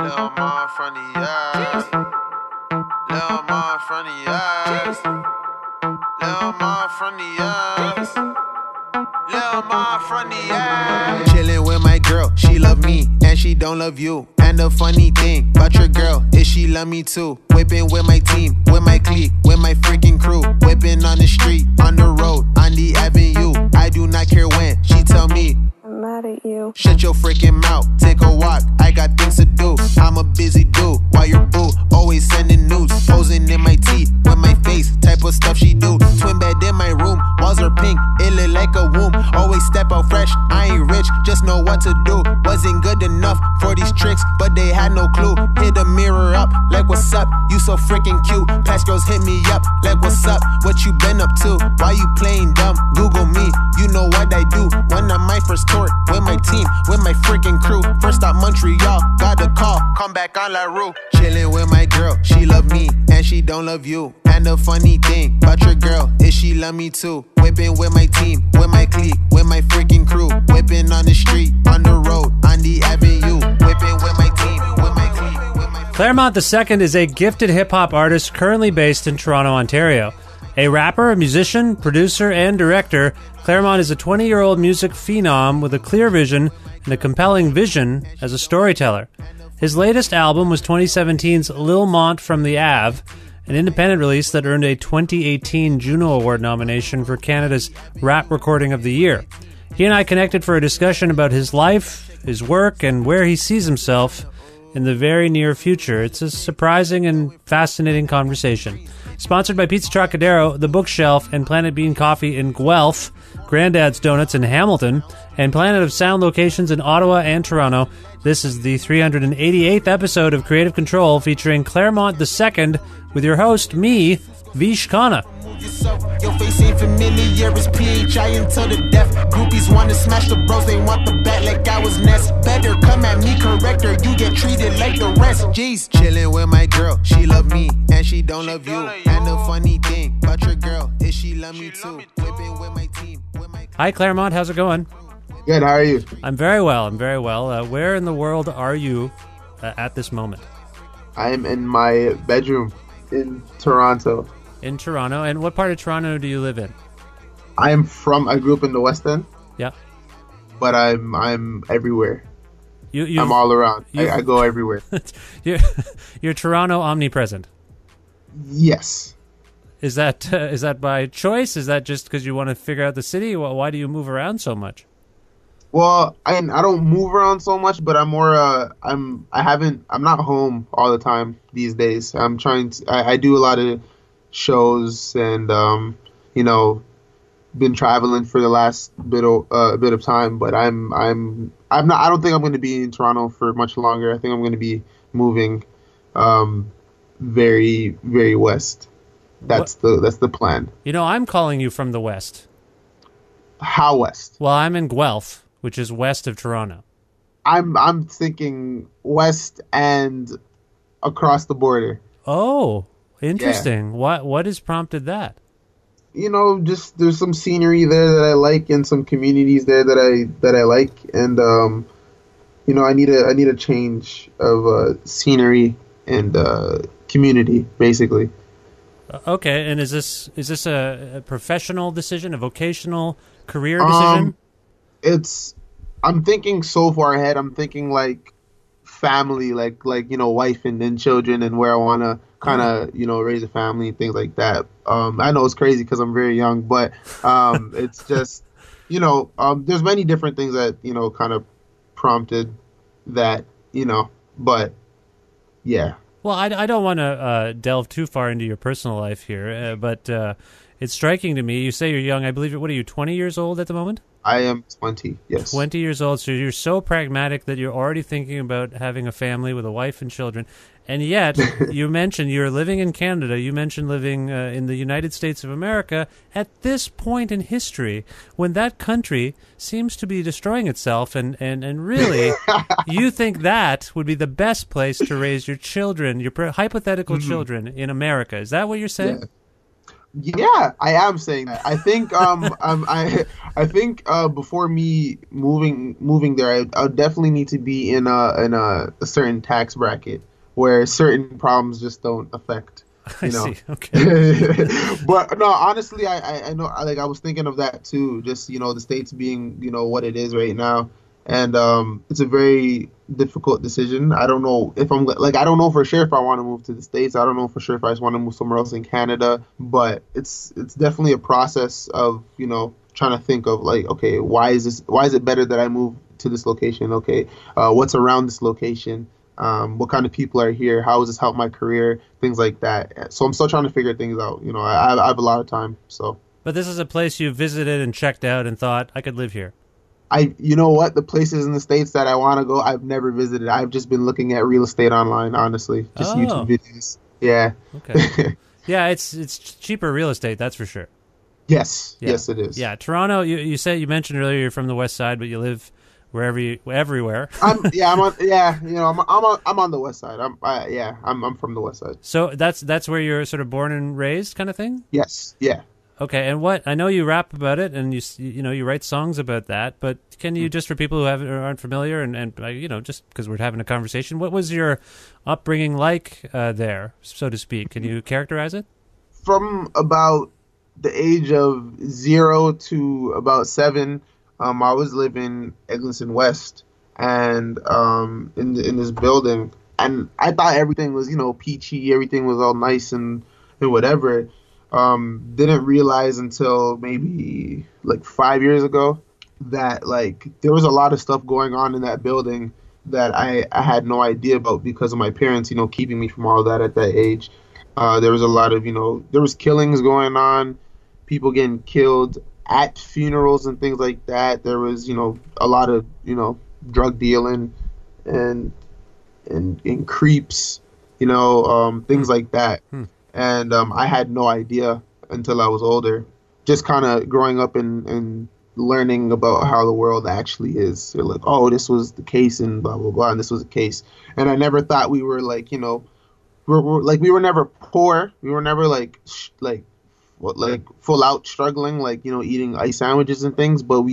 Lil' Ma from the yard. Lil' Ma from the yard. Lil' Ma from the yard. Lil' Ma from the yard. Chillin' with my girl, she love me and she don't love you. And the funny thing about your girl is she love me too. Whippin' with my team, with my clique, with my freaking crew. Whippin' on the street, on the road, on the avenue. I do not care when she tell me I'm mad at you. shut your freaking mouth, take a walk, I got things to do. I'm a busy dude, while your boo always sending nudes. Posing in my teeth, with my face, type of stuff she do. Twin bed in my room, walls are pink, it look like a womb. Always step out fresh, I ain't rich, just know what to do. Wasn't good enough for these tricks, but they had no clue. Hit the mirror up, like what's up, you so freaking cute. Past girls hit me up, like what's up, what you been up to? Why you playing dumb? Google me, you know what I do. When I'm my first tour, with my team, with my freaking crew. First stop Montreal, got a call, come back on La Rue. Chillin' with my girl, she love me, and she don't love you. And the funny thing about your girl is she love me too. Whippin' with my team, with my clique, with my freaking crew. Whippin' on the street, on the road, on the avenue. Whippin' with my team, with my clique, with my... Clairmont the Second is a gifted hip-hop artist currently based in Toronto, Ontario. A rapper, musician, producer, and director, Clairmont is a 20-year-old music phenom with a clear vision and a compelling vision as a storyteller. His latest album was 2017's Lil Mont from the Ave, an independent release that earned a 2018 Juno Award nomination for Canada's Rap Recording of the Year. He and I connected for a discussion about his life, his work, and where he sees himself in the very near future. It's a surprising and fascinating conversation. Sponsored by Pizza Trocadero, The Bookshelf, and Planet Bean Coffee in Guelph, Grandad's Donuts in Hamilton, and Planet of Sound locations in Ottawa and Toronto, this is the 388th episode of Creative Control featuring Clairmont the Second with your host, me, Vish Khanna. Your face ain't familiar, it's PHI until the death. Groupies want to smash the bros, they want the bat like I was Ness. Better come at me, corrector, you get treated like the rest. Jeez, chillin' with my girl, she love me, and she don't love you. And the funny thing about your girl is she love me too. Whippin' with my team, with my... Hi, Clairmont. How's it going? Good, how are you? I'm very well. Where in the world are you at this moment? I am in my bedroom in Toronto. In Toronto. And what part of Toronto do you live in? I grew up in the West End. Yeah. But I'm everywhere. You I'm all around. I go everywhere. You're Toronto omnipresent. Yes. Is that by choice? Is that just because you want to figure out the city? Why do you move around so much? Well, I don't move around so much, but I'm more I'm not home all the time these days. I do a lot of shows and been traveling for the last bit of time, but I don't think I'm going to be in Toronto for much longer. I think I'm going to be moving very, very west. That's the plan. I'm calling you from the west. How west? Well, I'm in Guelph, which is west of Toronto. I'm thinking west and across the border. Oh, interesting. Yeah. What has prompted that? Just there's some scenery there that I like and some communities there that I like, and I need a change of scenery and community, basically. Okay, and is this a professional decision, a vocational career decision? I'm thinking so far ahead. I'm thinking like family, like wife and then children, and where I want to kind of raise a family and things like that. I know it's crazy because I'm very young, but it's just there's many different things that kind of prompted that, but yeah. Well, I don't want to delve too far into your personal life here, but it's striking to me. You say you're young. I believe, what are you, 20 years old at the moment? I am 20, yes. 20 years old, so you're so pragmatic that you're already thinking about having a family with a wife and children. And yet, you mentioned you're living in Canada. You mentioned living in the United States of America at this point in history when that country seems to be destroying itself. And really, you think that would be the best place to raise your children, your hypothetical children in America. Is that what you're saying? Yeah. Yeah, I am saying that. I think I think before me moving there, I would definitely need to be in a certain tax bracket where certain problems just don't affect, I you know. see. Okay. But no, honestly, I know, like, I was thinking of that too. Just, the states being, what it is right now, and it's a very difficult decision. I don't know if I'm like, I don't know for sure if I want to move to the states. I don't know for sure if I just want to move somewhere else in Canada. But it's definitely a process of, trying to think of, like, okay, why is this? Why is it better that I move to this location? Okay, what's around this location? What kind of people are here? How does this help my career? Things like that. So I'm still trying to figure things out. I have a lot of time. So But this is a place you visited and checked out and thought I could live here. you know what? The places in the States that I want to go, I've never visited. I've just been looking at real estate online, honestly. Just YouTube Oh, videos. Yeah. okay. Yeah, it's cheaper real estate, that's for sure. Yes. Yeah. Yes, it is. Yeah, Toronto. You mentioned earlier you're from the West Side, but you live everywhere. I'm on. Yeah. I'm on the West Side. I'm from the West Side. So that's where you're sort of born and raised, kind of thing. Yes. Yeah. Okay, and I know you rap about it, and you write songs about that. But can you, just for people who aren't familiar, and just because we're having a conversation, what was your upbringing like there, so to speak? Can you characterize it? From about the age of 0 to about 7, I was living Eglinton West, and in this building, and I thought everything was, peachy, everything was all nice and whatever. Didn't realize until maybe like 5 years ago that, like, there was a lot of stuff going on in that building that I had no idea about because of my parents, keeping me from all that at that age. There was a lot of, there was killings going on, people getting killed at funerals and things like that. There was, a lot of, drug dealing and creeps, things like that. And I had no idea until I was older, just kind of growing up and learning about how the world actually is. They're like, oh, this was the case and blah, blah, blah, and this was the case. And I never thought we were like, we were never poor. We were never like full out struggling, like, eating ice sandwiches and things. But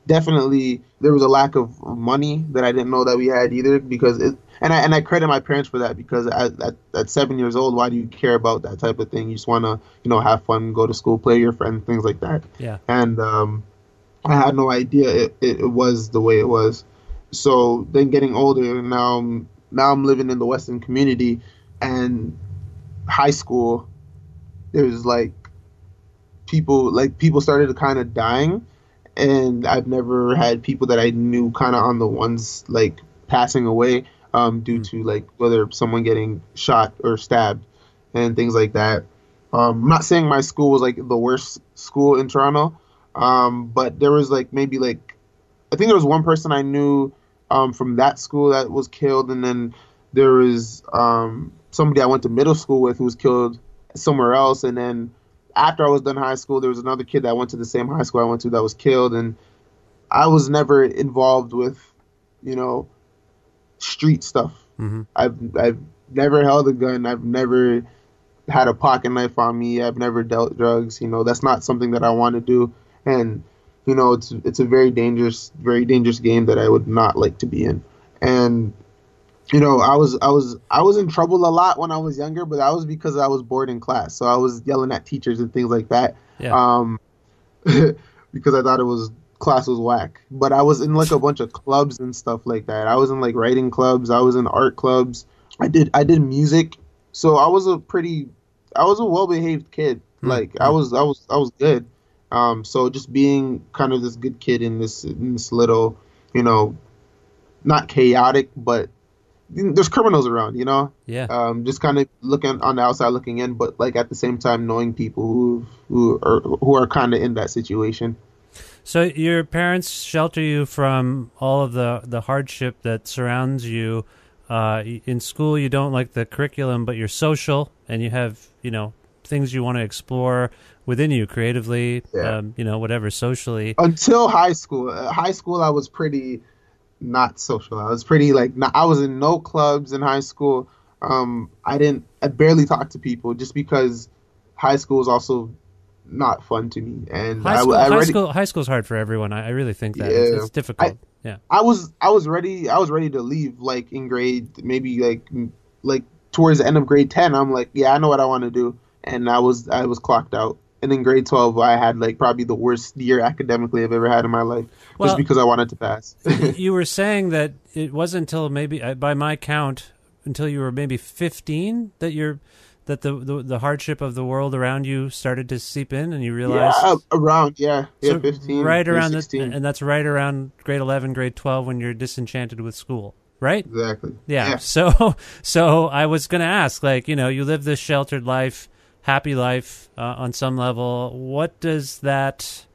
there was a lack of money that I didn't know that we had either, because and I credit my parents for that, because at 7 years old, why do you care about that type of thing? You just want to, have fun, go to school, play with your friends, things like that. Yeah. And I had no idea it was the way it was. So then getting older, now I'm living in the Western community, and high school, there's like people started kind of dying, and I've never had people that I knew kind of on the ones like passing away due to, like, whether someone getting shot or stabbed and things like that. I'm not saying my school was like the worst school in Toronto, but there was like maybe like, I think there was one person I knew from that school that was killed, and then there was somebody I went to middle school with who was killed somewhere else, and then after I was done high school, there was another kid that went to the same high school I went to that was killed, and I was never involved with, street stuff. Mm-hmm. I've never held a gun. I've never had a pocket knife on me. I've never dealt drugs. That's not something that I want to do, and it's a very dangerous game that I would not like to be in. And I was in trouble a lot when I was younger, but that was because I was bored in class. So I was yelling at teachers and things like that. Yeah. Because I thought class was whack. But I was in like a bunch of clubs and stuff like that. I was in like writing clubs. I was in art clubs. I did music. So I was a well-behaved kid. Like I was good. So just being kind of this good kid in this little, not chaotic, but there's criminals around, Yeah. just kind of looking on the outside looking in, but like at the same time knowing people who are kind of in that situation. So your parents shelter you from all of the hardship that surrounds you. In school, you don't like the curriculum, but you're social, and you have, things you want to explore within you creatively, Yeah. Whatever, socially. Until high school. High school, I was pretty not social. I was pretty I was in no clubs in high school. I barely talked to people, just because high school was also not fun to me. And high school's hard for everyone. I really think that it's difficult. I was ready to leave like in grade, maybe like towards the end of grade 10. I'm like, yeah, I know what I want to do, and I was clocked out. And in grade 12, I had like probably the worst year academically I've ever had in my life, just because I wanted to pass. You were saying that it wasn't until maybe, by my count, until you were maybe 15 that the hardship of the world around you started to seep in, and you realized so 15, right around 16. and that's right around grade 11, grade 12 when you're disenchanted with school, right? Exactly. Yeah. So I was going to ask, like, you live this sheltered life, happy life on some level. What does that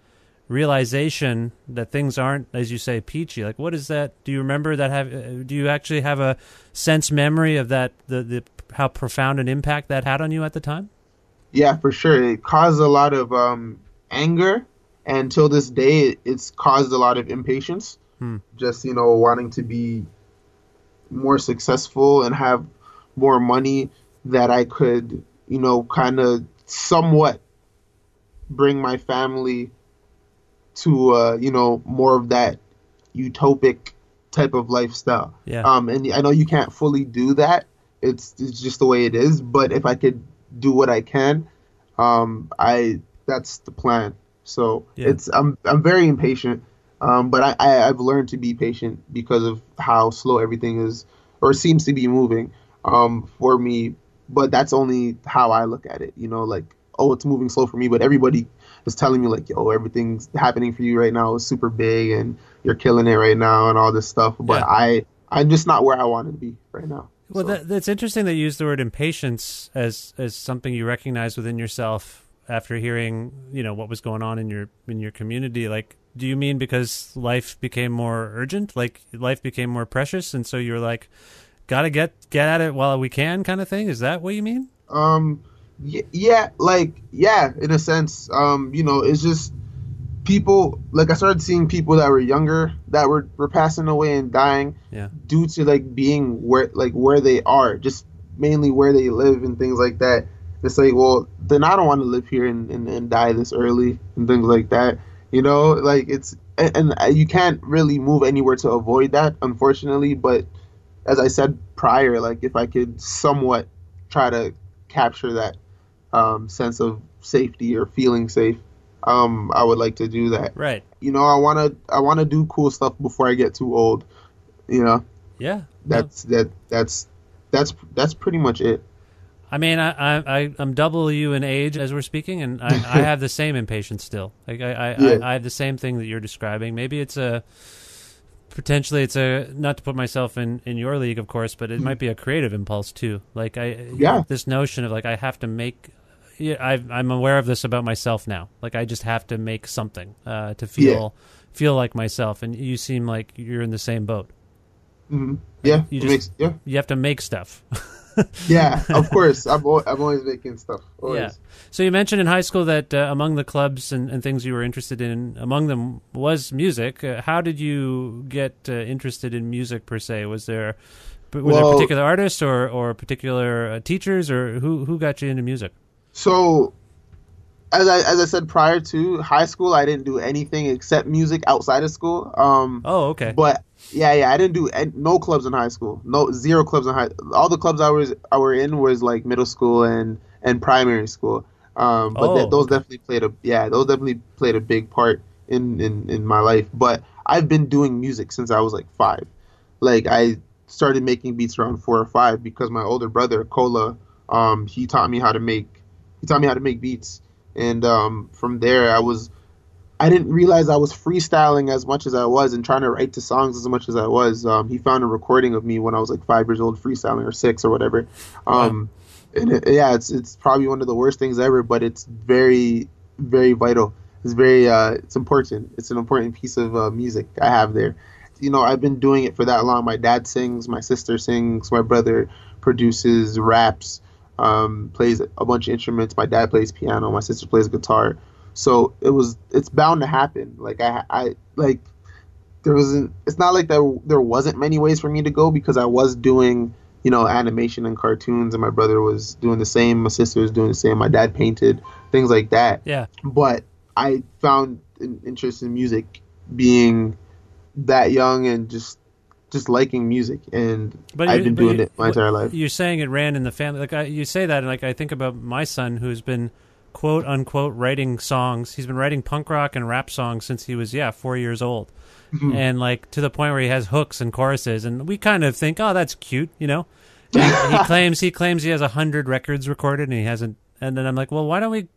realization that things aren't, as you say, peachy, like, what is that? Do you remember that? Do you actually have a sense memory of that, the how profound an impact that had on you at the time? Yeah, for sure. It caused a lot of anger, and till this day, it's caused a lot of impatience. Just, wanting to be more successful and have more money that I could, kind of somewhat bring my family to, more of that utopic type of lifestyle. Yeah. And I know you can't fully do that. It's just the way it is. But if I could do what I can, that's the plan. So I'm very impatient. But I've learned to be patient because of how slow everything is, or seems to be moving, for me. But that's only how I look at it. Like, oh, it's moving slow for me, but everybody is telling me like, yo, everything's happening for you right now is super big, and you're killing it right now, and all this stuff. But I'm just not where I want to be right now. Well, that's interesting that you use the word impatience as something you recognize within yourself after hearing, what was going on in your community. Like, do you mean because life became more urgent, like life became more precious, and so you're like, gotta get at it while we can, kind of thing? Is that what you mean? Yeah, in a sense. It's just people, like, I started seeing people that were younger that were passing away and dying due to like being where they are, just mainly where they live and things like that. It's like, well, then I don't want to live here and die this early and things like that. Like, it's, and you can't really move anywhere to avoid that, unfortunately. But as I said prior, like, if I could somewhat try to capture that sense of safety or feeling safe, I would like to do that. Right. I wanna do cool stuff before I get too old. Yeah. That's pretty much it. I mean, I'm double you in age as we're speaking, and I have the same impatience still. Like I have the same thing that you're describing. Maybe it's potentially not to put myself in your league, of course, but it might be a creative impulse too. Like this notion of like, I have to make. Yeah, I'm aware of this about myself now. Like, I just have to make something to feel like myself, and you seem like you're in the same boat. Mm-hmm. Yeah, you have to make stuff. Yeah, of course. I'm always making stuff. Always. Yeah. So you mentioned in high school that among the clubs and things you were interested in, among them was music. How did you get interested in music per se? Was there particular artists or particular teachers, or who got you into music? So, as I said prior to high school, I didn't do anything except music outside of school. Okay. But I didn't do no clubs in high school. Zero clubs in high. All the clubs I were in was like middle school and primary school. Those definitely played a big part in my life. But I've been doing music since I was like 5. Like, I started making beats around 4 or 5 because my older brother Kola, he taught me how to make beats, and from there I didn't realize I was freestyling as much as I was and trying to write to songs as much as I was. He found a recording of me when I was like 5 years old freestyling, or 6 or whatever. And it's probably one of the worst things ever, but it's very, very vital. It's very it's important. It's an important piece of music I have there. I've been doing it for that long. My dad sings, my sister sings, my brother produces, raps, plays a bunch of instruments. My dad plays piano, my sister plays guitar. So it's bound to happen. Like, it's not like there wasn't many ways for me to go, because I was doing animation and cartoons, and my brother was doing the same. My sister was doing the same. My dad painted, things like that. Yeah. But I found an interest in music being that young and just liking music, and I've been doing it my entire life. You're saying it ran in the family. You say that, and I think about my son who's been quote unquote writing songs. He's been writing punk rock and rap songs since he was 4 years old. Mm-hmm. And to the point where he has hooks and choruses, and we kind of think, oh, that's cute, he claims he has 100 records recorded, and he hasn't. And then I'm like, well, why don't we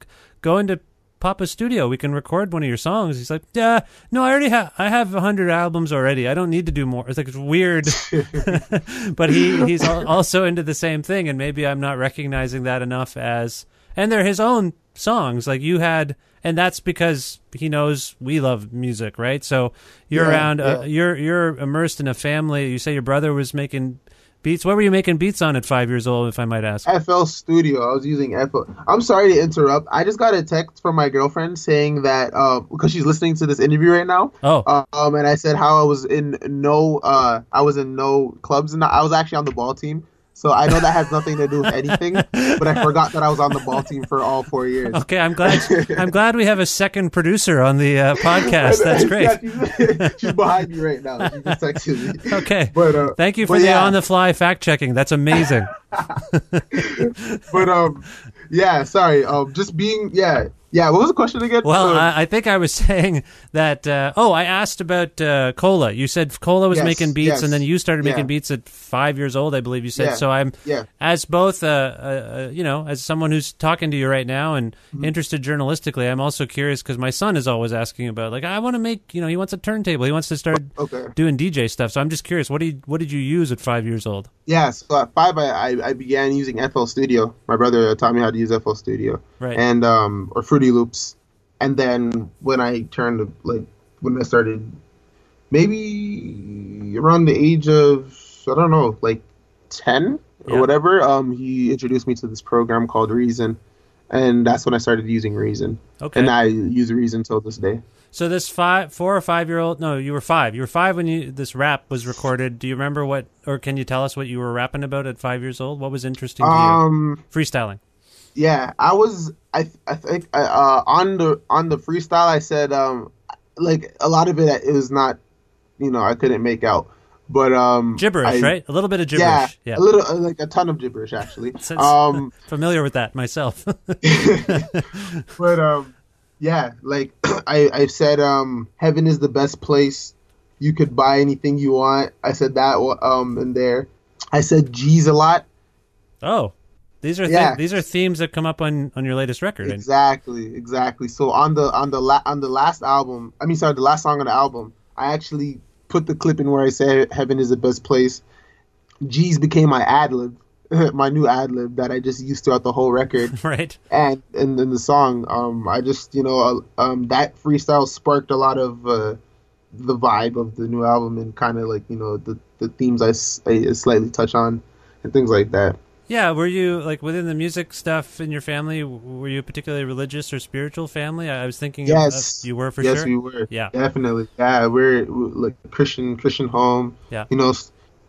go into Papa's studio? We can record one of your songs. He's like, no, I already have 100 albums already. I don't need to do more. It's it's weird, but he's also into the same thing, and maybe I'm not recognizing that enough and they're his own songs like you had. And that's because he knows we love music, right? So you're around, you're immersed in a family. You say your brother was making beats. What were you making beats on at 5 years old, if I might ask? FL Studio. I was using FL. I'm sorry to interrupt. I just got a text from my girlfriend saying that because she's listening to this interview right now. Oh. And I said how I was in no clubs, and I was actually on the ball team. So I know that has nothing to do with anything, but I forgot that I was on the ball team for all 4 years. Okay, I'm glad we have a second producer on the podcast. That's great. Yeah, she's behind me right now. She just texted me. Okay, but thank you for the on-the-fly fact checking. That's amazing. But sorry. Just being What was the question again? Well, I think I was saying that. I asked about Cola. You said Cola was making beats, and then you started making beats at 5 years old, I believe you said. Yeah. So I'm as both, as someone who's talking to you right now and interested journalistically, I'm also curious because my son is always asking about I want to make. He wants a turntable. He wants to start doing DJ stuff. So I'm just curious. What did you use at 5 years old? Yeah, so at 5, I began using FL Studio. My brother taught me how to use FL Studio, right? And or Fruity Loops. And then when I turned when I started, maybe around the age of 10 or whatever, he introduced me to this program called Reason, and that's when I started using Reason. Okay. And I use Reason till this day. So this 4 or 5 year old? No, you were 5. You were 5 when this rap was recorded. Do you remember or can you tell us what you were rapping about at 5 years old? What was interesting to you? Freestyling. Yeah, I was. I think on the freestyle, I said a lot of it was not, I couldn't make out, but gibberish, right? A little bit of gibberish. Yeah. A little, a ton of gibberish actually. Familiar with that myself. But I said heaven is the best place. You could buy anything you want. I said that in there. I said G's a lot. Oh. These are these are themes that come up on your latest record. Exactly. So on the last album, the last song on the album, I actually put the clip in where I say heaven is the best place. G's became my ad-lib, my new ad-lib that I just used throughout the whole record. Right. And then the song, I just that freestyle sparked a lot of the vibe of the new album and kind of the themes I slightly touch on and things like that. Yeah, were you within the music stuff in your family? Were you a particularly religious or spiritual family? I was thinking, yes, you were for sure. Yes, we were. Yeah, definitely. Yeah, we're Christian home. Yeah,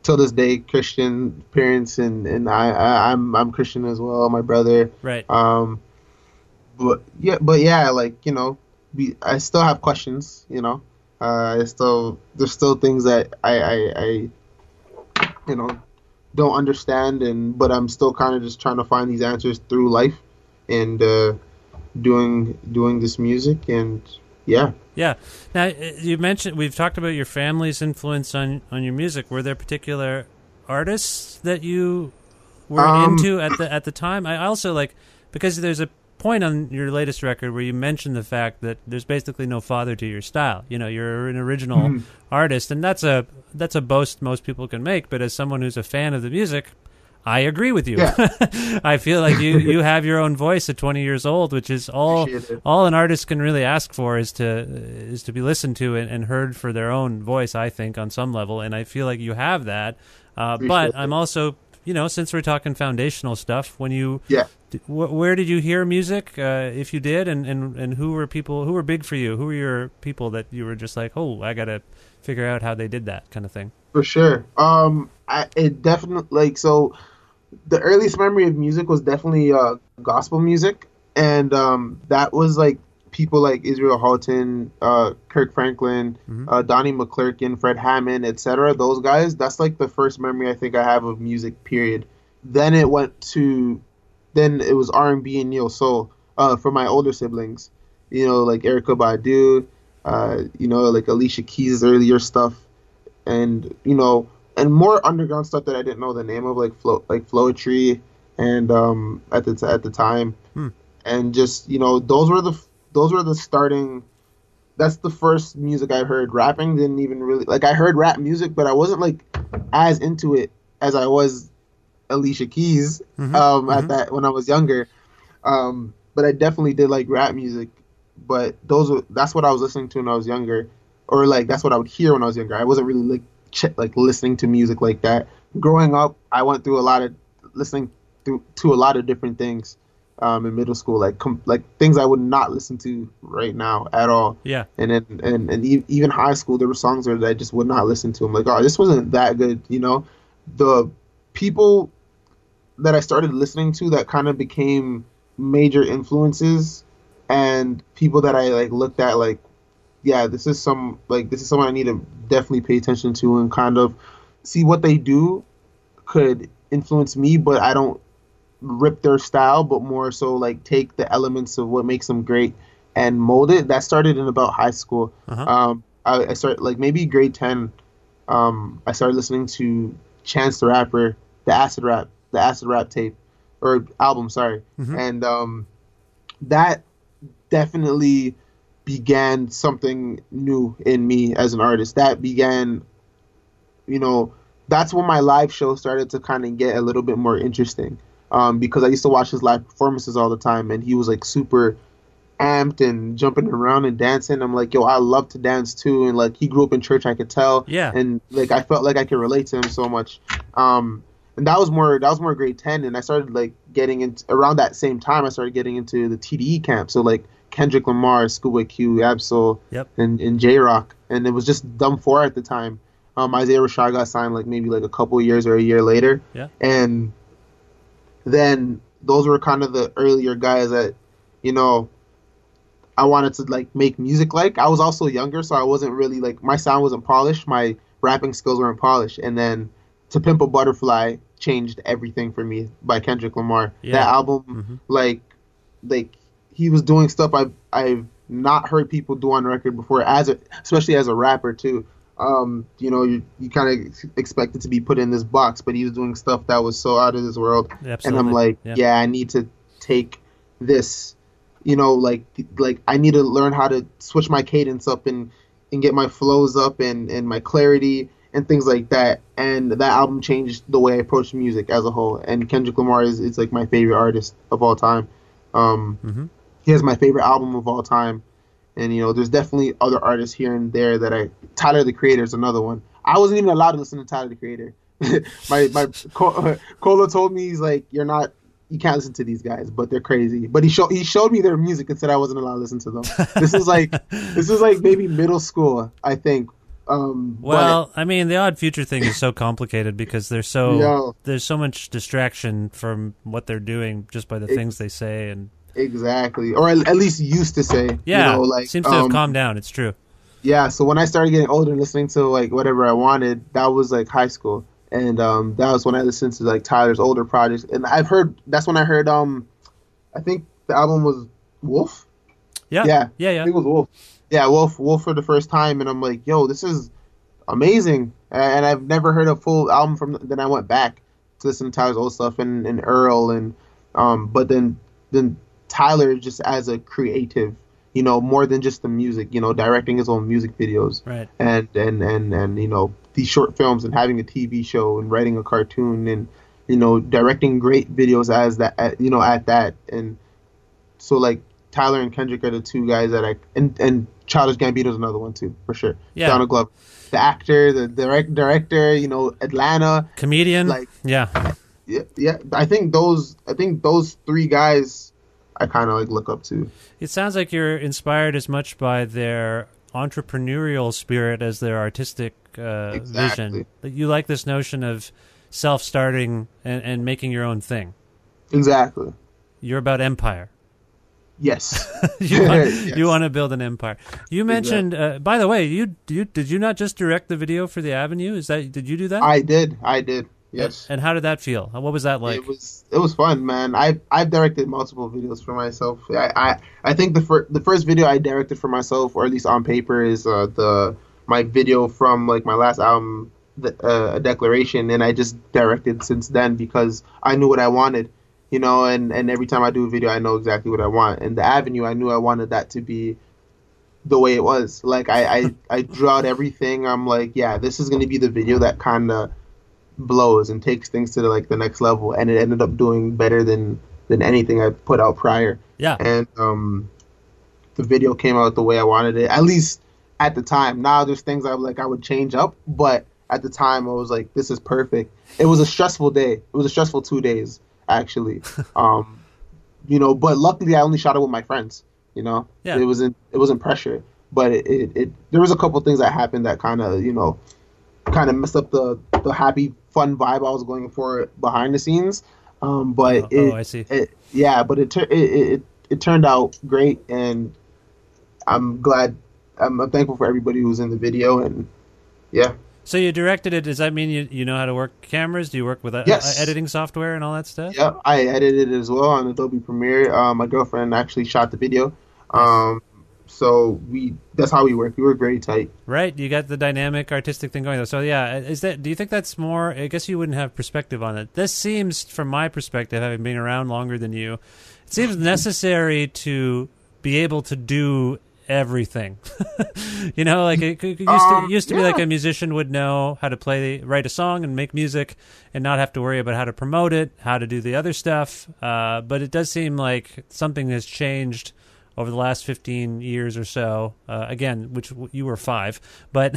till this day, Christian parents, and I'm Christian as well. My brother. Right. But I still have questions. There's still things that I don't understand, but I'm still kind of just trying to find these answers through life and doing this music, and yeah. Now you mentioned, we've talked about your family's influence on your music. Were there particular artists that you were into at the time? I also because there's a point on your latest record where you mentioned the fact that there's basically no father to your style. You're an original artist, and that's a boast most people can make. But as someone who's a fan of the music, I agree with you. Yeah. I feel like you have your own voice at 20 years old, which is all an artist can really ask for is to be listened to and heard for their own voice, I think, on some level. And I feel like you have that. But I'm also, since we're talking foundational stuff, where did you hear music, if you did, and who were big for you? Who were your people that you were just like, oh, I got to figure out how they did that kind of thing? For sure. It definitely like so. The earliest memory of music was definitely gospel music, and that was like people like Israel Houghton, Kirk Franklin, Hmm. Donnie McClurkin, Fred Hammond, etc. Those guys. That's like the first memory I think I have of music. Period. Then it went to, then it was R&B and neo soul for my older siblings. You know, like Erica Badu, you know, like Alicia Keys' earlier stuff, and you know, and more underground stuff that I didn't know the name of, like Flowetry, and at the time, Hmm. and just you know, those were the starting. That's the first music I heard. Rapping didn't even really like. I heard rap music, but I wasn't like as into it as I was Alicia Keys Hmm. at Hmm. that when I was younger. But I definitely did like rap music. But that's what I was listening to when I was younger, or like that's what I would hear when I was younger. I wasn't really like like listening to music like that. Growing up, I went through a lot of listening to a lot of different things in middle school, like like things I would not listen to right now at all. Yeah. And then even high school, there were songs that I just would not listen to. I'm like, oh, this wasn't that good, you know. The people that I started listening to that kind of became major influences, and people that I like looked at like, yeah, this is someone I need to definitely pay attention to and kind of see what they do could influence me, but I don't rip their style, but more so like take the elements of what makes them great and mold it. That started in about high school. Uh-huh. I started like maybe grade 10. I started listening to Chance the Rapper, the acid rap tape or album, sorry, Hmm. and that definitely began something new in me as an artist. That began, you know, that's when my live show started to kind of get a little bit more interesting. Because I used to watch his live performances all the time, and he was like super amped and jumping around and dancing. I'm like, yo, I love to dance too, and like he grew up in church, I could tell, Yeah. and like I felt like I could relate to him so much. And that was more grade 10, and I started like getting into around that same time. I started getting into the TDE camp, so like Kendrick Lamar, Schoolboy Q, Absol, Yep. and J Rock, and it was just dumb four at the time. Isaiah Rashad got signed like maybe like a couple years or a year later, Yeah. and then those were kind of the earlier guys that, you know, I wanted to like make music like. I was also younger, so I wasn't really like my sound wasn't polished, my rapping skills weren't polished, and then To Pimp a Butterfly changed everything for me by Kendrick Lamar. Yeah. That album, Hmm. like he was doing stuff I've not heard people do on record before, especially as a rapper too. You know, you kind of expect it to be put in this box, but he was doing stuff that was so out of this world. Absolutely. And I'm like, Yeah. yeah, I need to take this, you know, like I need to learn how to switch my cadence up and get my flows up and my clarity and things like that. And that album changed the way I approach music as a whole. And Kendrick Lamar is like my favorite artist of all time. Hmm. He has my favorite album of all time. And you know, there's definitely other artists here and there that Tyler the Creator is another one. I wasn't even allowed to listen to Tyler the Creator. Cola told me, he's like, you can't listen to these guys, but they're crazy. But he showed me their music and said I wasn't allowed to listen to them. This is like maybe middle school, I think. Well, I mean, the Odd Future thing is so complicated because there's so much distraction from what they're doing just by the things they say, and exactly, or at least used to say. yeah, you know, like seems to have calmed down. It's true. Yeah, so when I started getting older and listening to like whatever I wanted, that was like high school, and that was when I listened to like Tyler's older projects, and that's when I heard I think the album was Wolf. Yeah, I yeah. think it was Wolf. Yeah, Wolf for the first time, and I'm like, yo, this is amazing, and I've never heard a full album from. Then I went back to listen to Tyler's old stuff and Earl and but then Tyler just as a creative, you know, more than just the music, you know, directing his own music videos, Right. and you know, these short films and having a TV show and writing a cartoon and, you know, directing great videos as that, you know, at that. And so like Tyler and Kendrick are the two guys that and Childish Gambino's another one too, for sure. Yeah. Donald Glover, the actor, the director, you know, Atlanta Comedian. like yeah. yeah. I think those three guys I kind of like look up to. It sounds like you're inspired as much by their entrepreneurial spirit as their artistic vision. You like this notion of self-starting and making your own thing. Exactly. You're about empire. Yes. You want to build an empire. You mentioned, by the way, did you not just direct the video for The Avenue? Did you do that? I did. Yes. And how did that feel? What was that like? It was fun, man. I've directed multiple videos for myself. I think the first video I directed for myself, or at least on paper, is my video from like my last album, A Declaration, and I just directed since then because I knew what I wanted. You know, and every time I do a video, I know exactly what I want. And The Avenue, I knew I wanted that to be the way it was. Like, I drew out everything. I'm like, yeah, this is going to be the video that kind of blows and takes things to the next level. And it ended up doing better than anything I put out prior. Yeah. And the video came out the way I wanted it, at least at the time. Now there's things I would change up, but at the time I was like, this is perfect. It was a stressful day. It was a stressful 2 days. Actually, you know, but luckily I only shot it with my friends. You know, yeah. It wasn't pressure, but it there was a couple things that happened that kind of messed up the happy fun vibe I was going for behind the scenes. But I see. It turned out great, and I'm glad. I'm thankful for everybody who was in the video, and yeah. So you directed it. Does that mean you know how to work cameras? Do you work with yes. Editing software and all that stuff? Yeah, I edited it as well on Adobe Premiere. My girlfriend actually shot the video. So that's how we work. We work very tight. Right. You got the dynamic artistic thing going. So yeah, do you think that's more, I guess you wouldn't have perspective on it. This seems, from my perspective, having been around longer than you, it seems necessary to be able to do everything. You know, like it used to be like a musician would know how to write a song and make music and not have to worry about how to promote it, how to do the other stuff. But it does seem like something has changed over the last 15 years or so. Again, which you were 5. But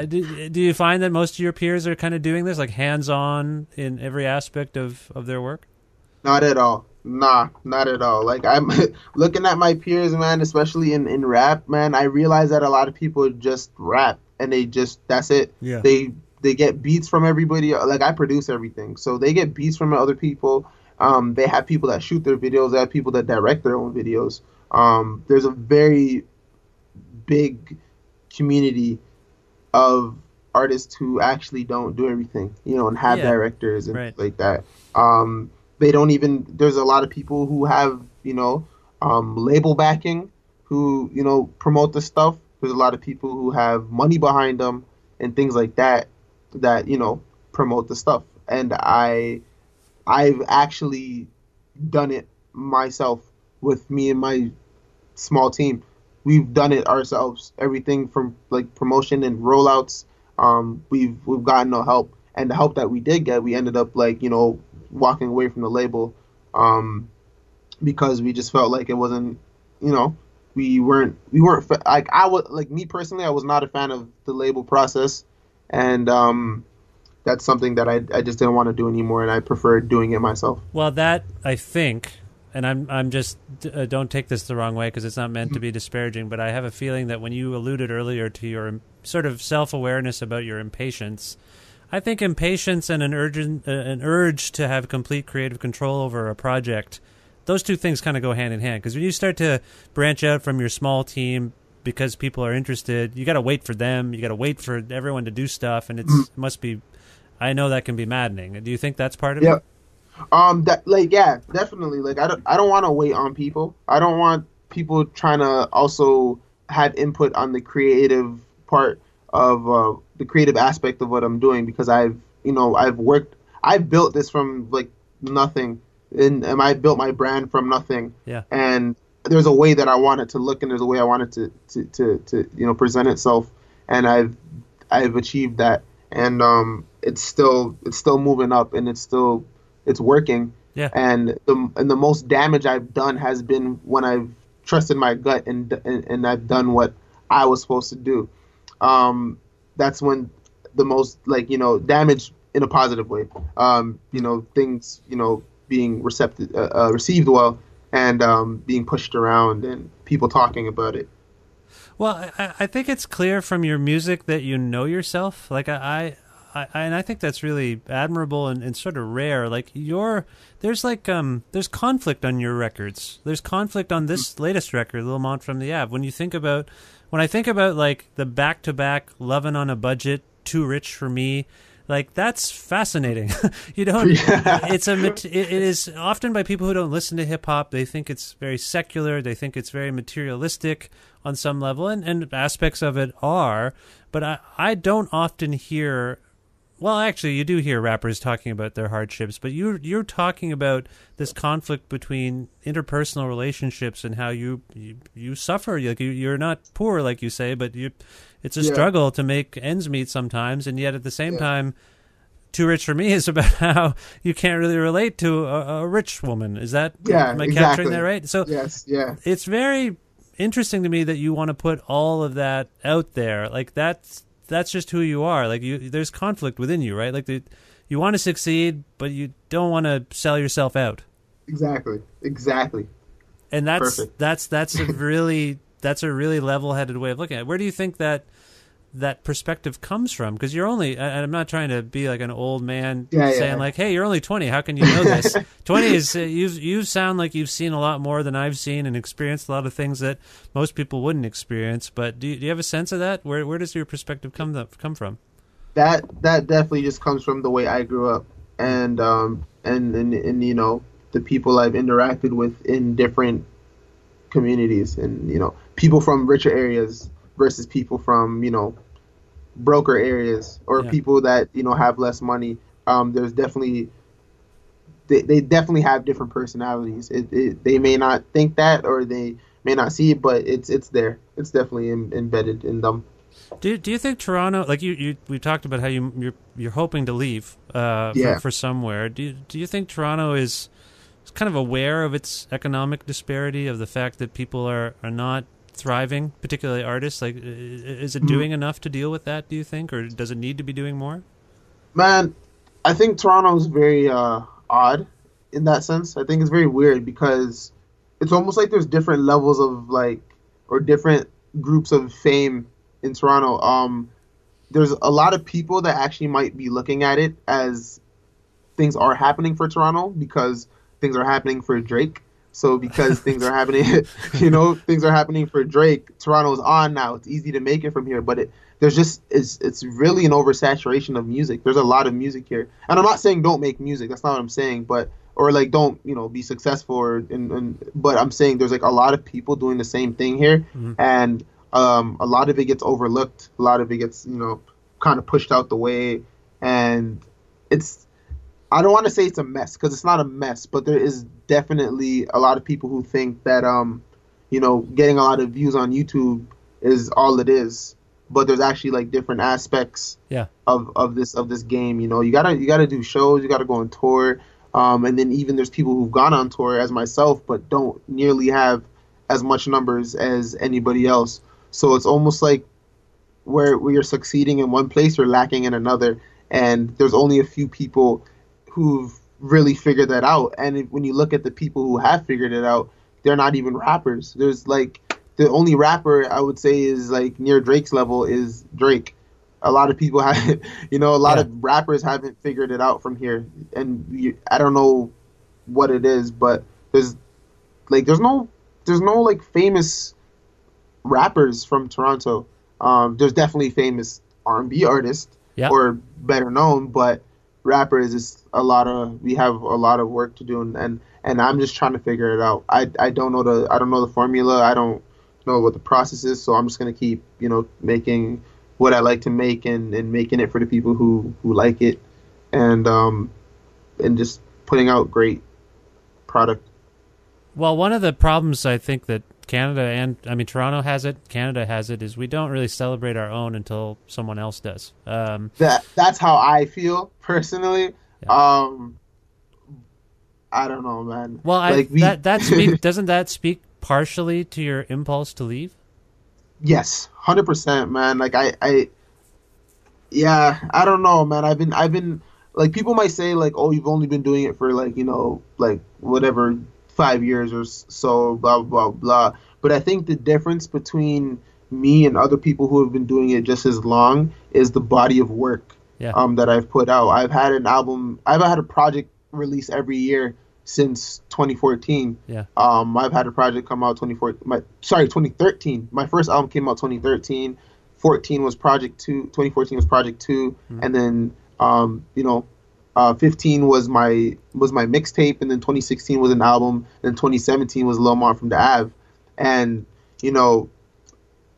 do you find that most of your peers are kind of doing this, like hands-on in every aspect of their work? Not at all. Nah, not at all. Like, I'm looking at my peers, man, especially in rap, man. I realize that a lot of people just rap and that's it. Yeah. They get beats from everybody. Like, I produce everything, so they get beats from other people. They have people that shoot their videos. They have people that direct their own videos. There's a very big community of artists who actually don't do everything, you know, and have directors and things like that. There's a lot of people who have, you know, label backing, who, you know, promote the stuff. There's a lot of people who have money behind them and things like that, you know, promote the stuff. And I've actually done it myself with me and my small team. We've done it ourselves. Everything from like promotion and rollouts. We've gotten no help, and the help that we did get, we ended up like, you know, walking away from the label, because we just felt like it wasn't, you know, we weren't like, me personally, I was not a fan of the label process, and that's something that I just didn't want to do anymore, and I preferred doing it myself. Well, that, I think, and I'm just, don't take this the wrong way because it's not meant to be disparaging, but I have a feeling that when you alluded earlier to your sort of self-awareness about your impatience, I think impatience and an urge to have complete creative control over a project, those two things kind of go hand in hand. Because when you start to branch out from your small team because people are interested, you got to wait for them. You got to wait for everyone to do stuff, and it must be. I know that can be maddening. Do you think that's part of it? Yeah, definitely. Like, I don't want to wait on people. I don't want people trying to also have input on the creative part of the creative aspect of what I'm doing, because I've built this from like nothing, and I built my brand from nothing. Yeah. And there's a way that I want it to look, and there's a way I want it to you know, present itself, and I've achieved that, and it's still moving up, and it's working. Yeah. And the most damage I've done has been when I've trusted my gut and I've done what I was supposed to do. That's when the most, like, you know, damage in a positive way. You know, things, you know, being received well, and being pushed around and people talking about it. Well, I think it's clear from your music that you know yourself. Like and I think that's really admirable and sort of rare. Like there's conflict on your records. There's conflict on this latest record, Lil Mont from the Ave. When I think about like the back-to-back Lovin' on a Budget, Too Rich for Me, like that's fascinating. You don't. Yeah. It is often by people who don't listen to hip hop. They think it's very secular. They think it's very materialistic on some level, and aspects of it are. But I don't often hear. Well, actually, you do hear rappers talking about their hardships, but you're talking about this conflict between interpersonal relationships and how you suffer. Like you're not poor, like you say, but it's a struggle to make ends meet sometimes, and yet at the same time, Too Rich for Me is about how you can't really relate to a rich woman. Is that am I capturing that right? So yes, yeah, it's very interesting to me that you want to put all of that out there. Like that's just who you are. Like there's conflict within you, right? Like you want to succeed, but you don't want to sell yourself out. Exactly. And that's perfect. that's a really level-headed way of looking at it. Where do you think that perspective comes from? Because you're only, and I'm not trying to be like an old man saying like, hey, you're only 20. How can you know this? 20 is, you sound like you've seen a lot more than I've seen and experienced a lot of things that most people wouldn't experience. But do you have a sense of that? Where does your perspective come from? That definitely just comes from the way I grew up and you know, the people I've interacted with in different communities and, you know, people from richer areas versus people from, you know, broker areas or people that, you know, have less money. There's definitely they definitely have different personalities. They may not think that or they may not see it, but it's there. It's definitely embedded in them. Do you think Toronto, like we talked about how you're hoping to leave for somewhere. Do you think Toronto is kind of aware of its economic disparity, of the fact that people are not thriving, particularly artists? Like, is it doing enough to deal with that, do you think, or does it need to be doing more? Man, I think Toronto's very odd in that sense. I think it's very weird because it's almost like there's different levels of like, or different groups of fame in Toronto. There's a lot of people that actually might be looking at it as things are happening for Toronto because things are happening for Drake. So because things are happening, you know, things are happening for Drake, Toronto's on now. It's easy to make it from here, but it's really an oversaturation of music. There's a lot of music here. And I'm not saying don't make music. That's not what I'm saying, but or like don't, you know, be successful but I'm saying there's like a lot of people doing the same thing here and a lot of it gets overlooked. A lot of it gets, you know, kind of pushed out the way, and I don't want to say it's a mess because it's not a mess, but there is definitely a lot of people who think that, you know, getting a lot of views on YouTube is all it is. But there's actually like different aspects of this game. You know, you gotta do shows, you gotta go on tour, and then even there's people who've gone on tour as myself, but don't nearly have as much numbers as anybody else. So it's almost like where you're succeeding in one place, you're lacking in another, and there's only a few people who've really figured that out. And when you look at the people who have figured it out, they're not even rappers. There's like the only rapper I would say is like near Drake's level is Drake. A lot of people have, you know, a lot of rappers haven't figured it out from here. And I don't know what it is, but there's no like famous rappers from Toronto. There's definitely famous R&B artists or better known, but rappers is we have a lot of work to do, and I'm just trying to figure it out. I don't know the formula. I don't know what the process is, so I'm just gonna keep, you know, making what I like to make and making it for the people who like it, and just putting out great product. Well, one of the problems I think that Toronto has it, Canada has it, is we don't really celebrate our own until someone else does. That's how I feel personally. I don't know, man. Well, doesn't that speak partially to your impulse to leave? Yes, 100%, man. Like I don't know, man. I've been like, people might say like, oh, you've only been doing it for like, you know, like whatever, 5 years or so, blah blah blah. But I think the difference between me and other people who have been doing it just as long is the body of work Yeah. that I've put out. I've had a project release every year since 2014. Yeah. I've had a project come out 2013. My first album came out 2013. 14 was Project 2. 2014 was Project 2, and then 15 was my mixtape, and then 2016 was an album, and then 2017 was Lil Mon from the Ave, and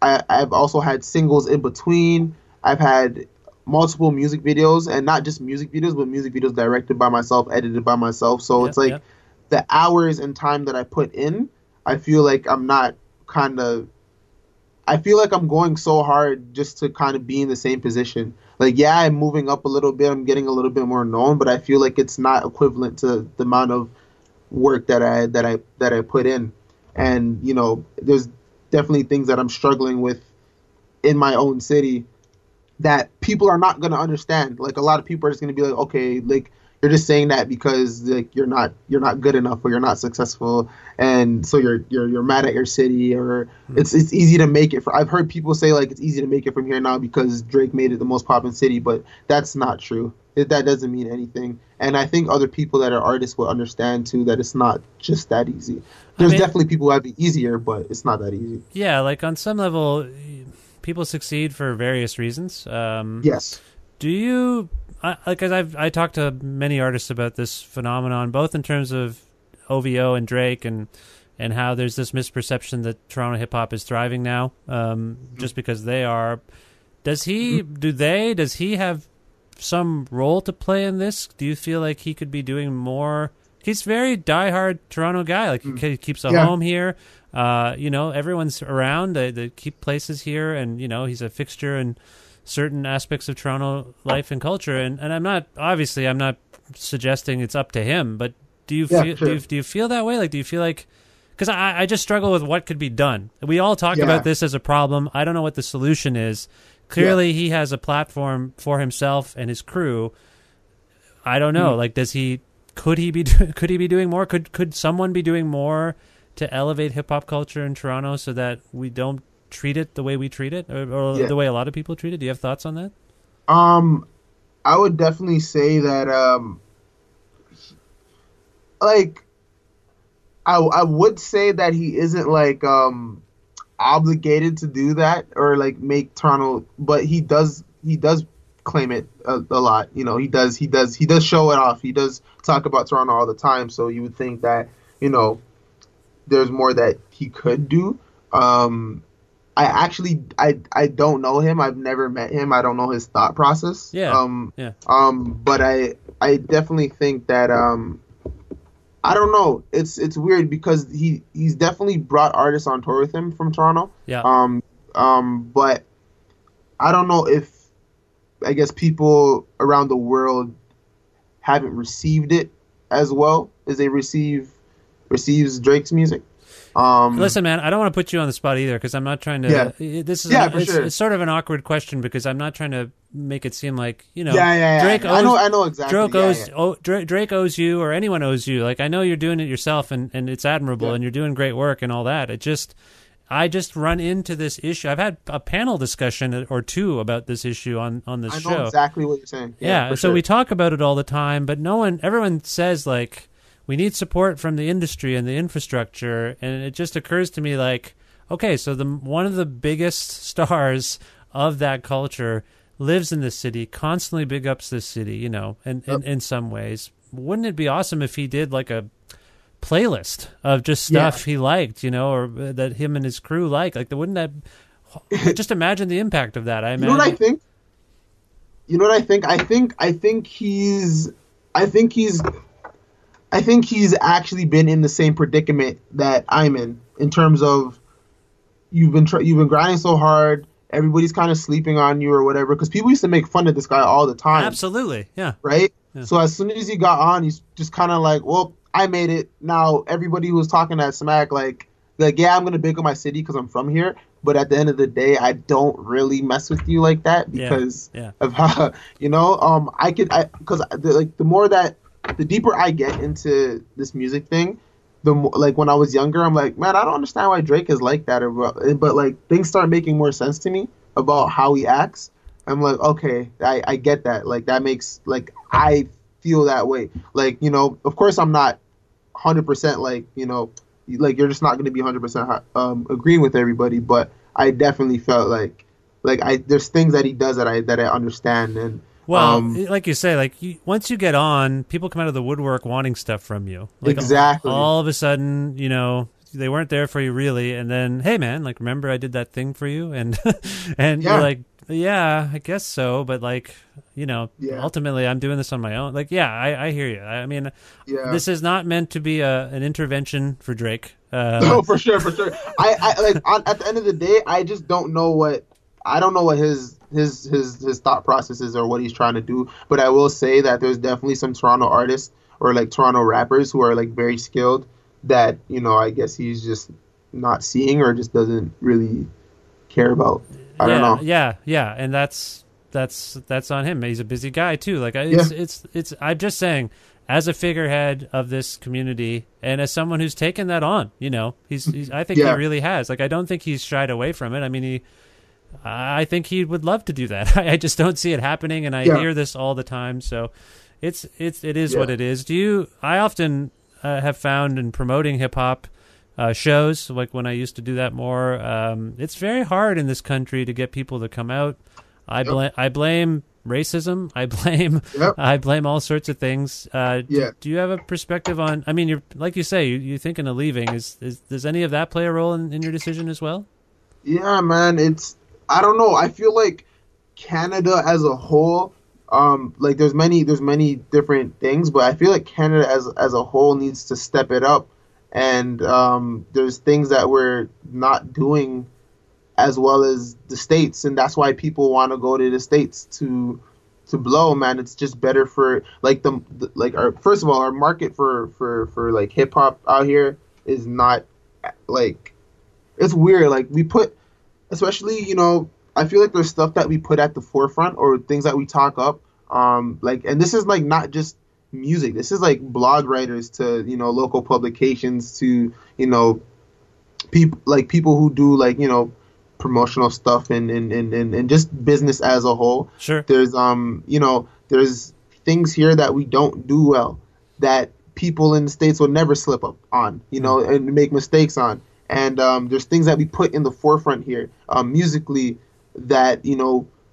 I've also had singles in between. I've had multiple music videos, and not just music videos, but music videos directed by myself, edited by myself. So it's like the hours and time that I put in, I feel like I'm going so hard just to kind of be in the same position. Like, yeah, I'm moving up a little bit, I'm getting a little bit more known, but I feel like it's not equivalent to the amount of work that I put in. And, there's definitely things that I'm struggling with in my own city that people are not going to understand. Like, a lot of people are just going to be like, okay, like, you're just saying that because like you're not good enough, or you're not successful, and so you're mad at your city, or it's easy to make it. I've heard people say like it's easy to make it from here now because Drake made it the most poppin' city, but that's not true. That doesn't mean anything. And I think other people that are artists will understand too that it's not just that easy. There's definitely people who have it easier, but it's not that easy. Yeah, like on some level, people succeed for various reasons. Yes. Do you? Because I talked to many artists about this phenomenon, both in terms of OVO and Drake, and how there's this misperception that Toronto hip hop is thriving now, just because they are. Does he have some role to play in this? Do you feel like he could be doing more? He's a very diehard Toronto guy. Like he keeps a home here. Everyone's around. They keep places here, and he's a fixture in certain aspects of Toronto life and culture. And I'm not suggesting it's up to him, but do you feel do you feel that way? Like, do you feel like, because I just struggle with what could be done. We all talk about this as a problem. I don't know what the solution is. Clearly, he has a platform for himself and his crew. I don't know. Like, could he be doing more? Could someone be doing more to elevate hip hop culture in Toronto so that we don't treat it the way we treat it, or the way a lot of people treat it? Do you have thoughts on that? I would definitely say that, I would say that he isn't like obligated to do that or like make Toronto, but he does claim it a lot. He does show it off. He does talk about Toronto all the time. So you would think that there's more that he could do. I don't know him. I've never met him. I don't know his thought process. But I definitely think that I don't know. It's weird because he's definitely brought artists on tour with him from Toronto. Yeah. But I don't know if, I guess, people around the world haven't received it as well as they receives Drake's music. Listen, man, I don't want to put you on the spot either, because I'm not trying to. Yeah. It's sort of an awkward question because I'm not trying to make it seem like Drake owes, I know exactly. Drake owes you, or anyone owes you. Like, I know you're doing it yourself, and it's admirable, and you're doing great work and all that. I just run into this issue. I've had a panel discussion or two about this issue on this show. I know exactly what you're saying. Yeah, so we talk about it all the time, but everyone says like, we need support from the industry and the infrastructure, and it just occurs to me like, okay, so one of the biggest stars of that culture lives in this city, constantly big ups this city, and in some ways. Wouldn't it be awesome if he did like a playlist of just stuff he liked, or that him and his crew like? Like, wouldn't that just imagine the impact of that? You know what I think? I think he's actually been in the same predicament that I'm in terms of you've been grinding so hard, everybody's kind of sleeping on you or whatever, because people used to make fun of this guy all the time. Absolutely, yeah. Right? Yeah. So as soon as he got on, he's just kind of like, well, I made it. Now everybody who was talking that smack, like yeah, I'm gonna big up my city because I'm from here, but at the end of the day, I don't really mess with you like that because of how because the deeper I get into this music thing, like when I was younger, I'm like, man, I don't understand why Drake is like that. But like things start making more sense to me about how he acts. I'm like, okay, I get that. Like that makes like I feel that way. Like of course I'm not 100% like like you're just not going to be 100% agreeing with everybody, but I definitely felt like I there's things that he does that I understand. And Well, like you say, like once you get on, people come out of the woodwork wanting stuff from you. Like exactly. all of a sudden, they weren't there for you really, and then, hey man, like remember I did that thing for you, and and Yeah. you're like, yeah, I guess so, but like, Yeah. ultimately I'm doing this on my own. Like, yeah, I hear you. I mean, Yeah. this is not meant to be an intervention for Drake. No, for sure, for sure. I like at the end of the day, I just don't know what his thought process is or what he's trying to do. But I will say that there's definitely some Toronto artists or like Toronto rappers who are like very skilled that I guess he's just not seeing or just doesn't really care about. I don't know. Yeah, and that's on him. He's a busy guy too. Like it's I'm just saying, as a figurehead of this community and as someone who's taken that on, he's I think he really has. Like I don't think he's shied away from it. I mean, I think he would love to do that. I just don't see it happening, and I hear this all the time. So it is what it is. I often have found in promoting hip hop shows, like when I used to do that more, it's very hard in this country to get people to come out. I blame racism. I blame all sorts of things. Do you have a perspective on? I mean, you're like you say, you're thinking of leaving. Does any of that play a role in your decision as well? Yeah, man. I don't know. I feel like Canada as a whole, like there's many different things, but I feel like Canada as a whole needs to step it up. And there's things that we're not doing as well as the States, and that's why people want to go to the States to blow, man. It's just better for like first of all, our market for like hip hop out here is not like, it's weird. Like we put, especially, I feel like there's stuff that we put at the forefront or things that we talk up. Like, and this is like not just music. This is like blog writers to, local publications to, people who do like, promotional stuff and just business as a whole. Sure. There's, there's things here that we don't do well that people in the States will never slip up on, and make mistakes on. And there's things that we put in the forefront here, musically, that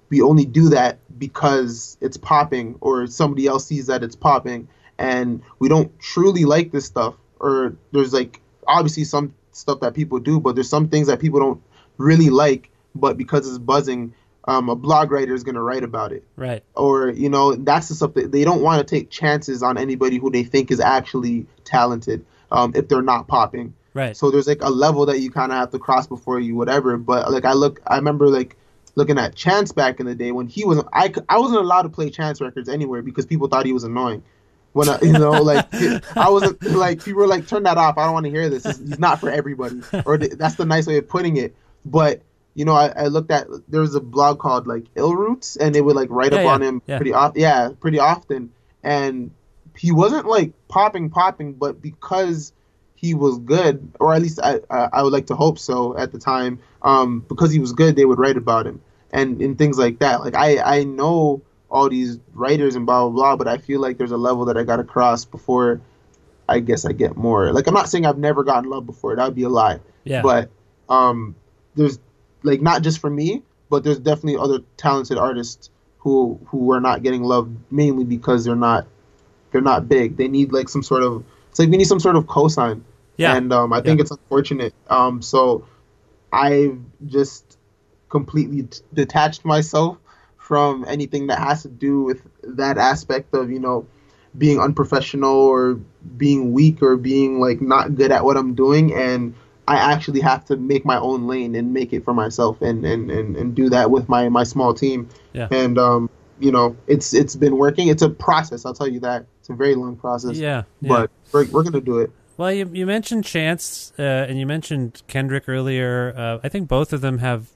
we only do that because it's popping or somebody else sees that it's popping, and we don't truly like this stuff. Or there's like obviously some stuff that people do, but there's some things that people don't really like, but because it's buzzing, a blog writer is going to write about it. Right. Or that's the stuff that they don't want to take chances on anybody who they think is actually talented, if they're not popping. Right. So there's like a level that you kind of have to cross before you whatever. But like I remember like looking at Chance back in the day when he wasn't. I wasn't allowed to play Chance records anywhere because people thought he was annoying. When like I wasn't, like people were like, turn that off. I don't want to hear this. He's not for everybody. Or that's the nice way of putting it. But I looked at, there was a blog called like Ill Roots, and they would like write up on him pretty often. And he wasn't like popping, but because he was good, or at least I would like to hope so at the time, because he was good, they would write about him and things like that. Like I know all these writers and blah blah blah, but I feel like there's a level that I gotta cross before I guess I get more. Like I'm not saying I've never gotten love before, that would be a lie. Yeah. But there's like, not just for me, but there's definitely other talented artists who are not getting love, mainly because they're not big. They need like some sort of, it's like we need some sort of cosign. Yeah. And I think it's unfortunate. So I've just completely detached myself from anything that has to do with that aspect of, being unprofessional or being weak or being like not good at what I'm doing. And I actually have to make my own lane and make it for myself and do that with my small team. Yeah. And it's been working. It's a process, I'll tell you that. It's a very long process. Yeah. But we're gonna do it. Well, you mentioned Chance and you mentioned Kendrick earlier. I think both of them have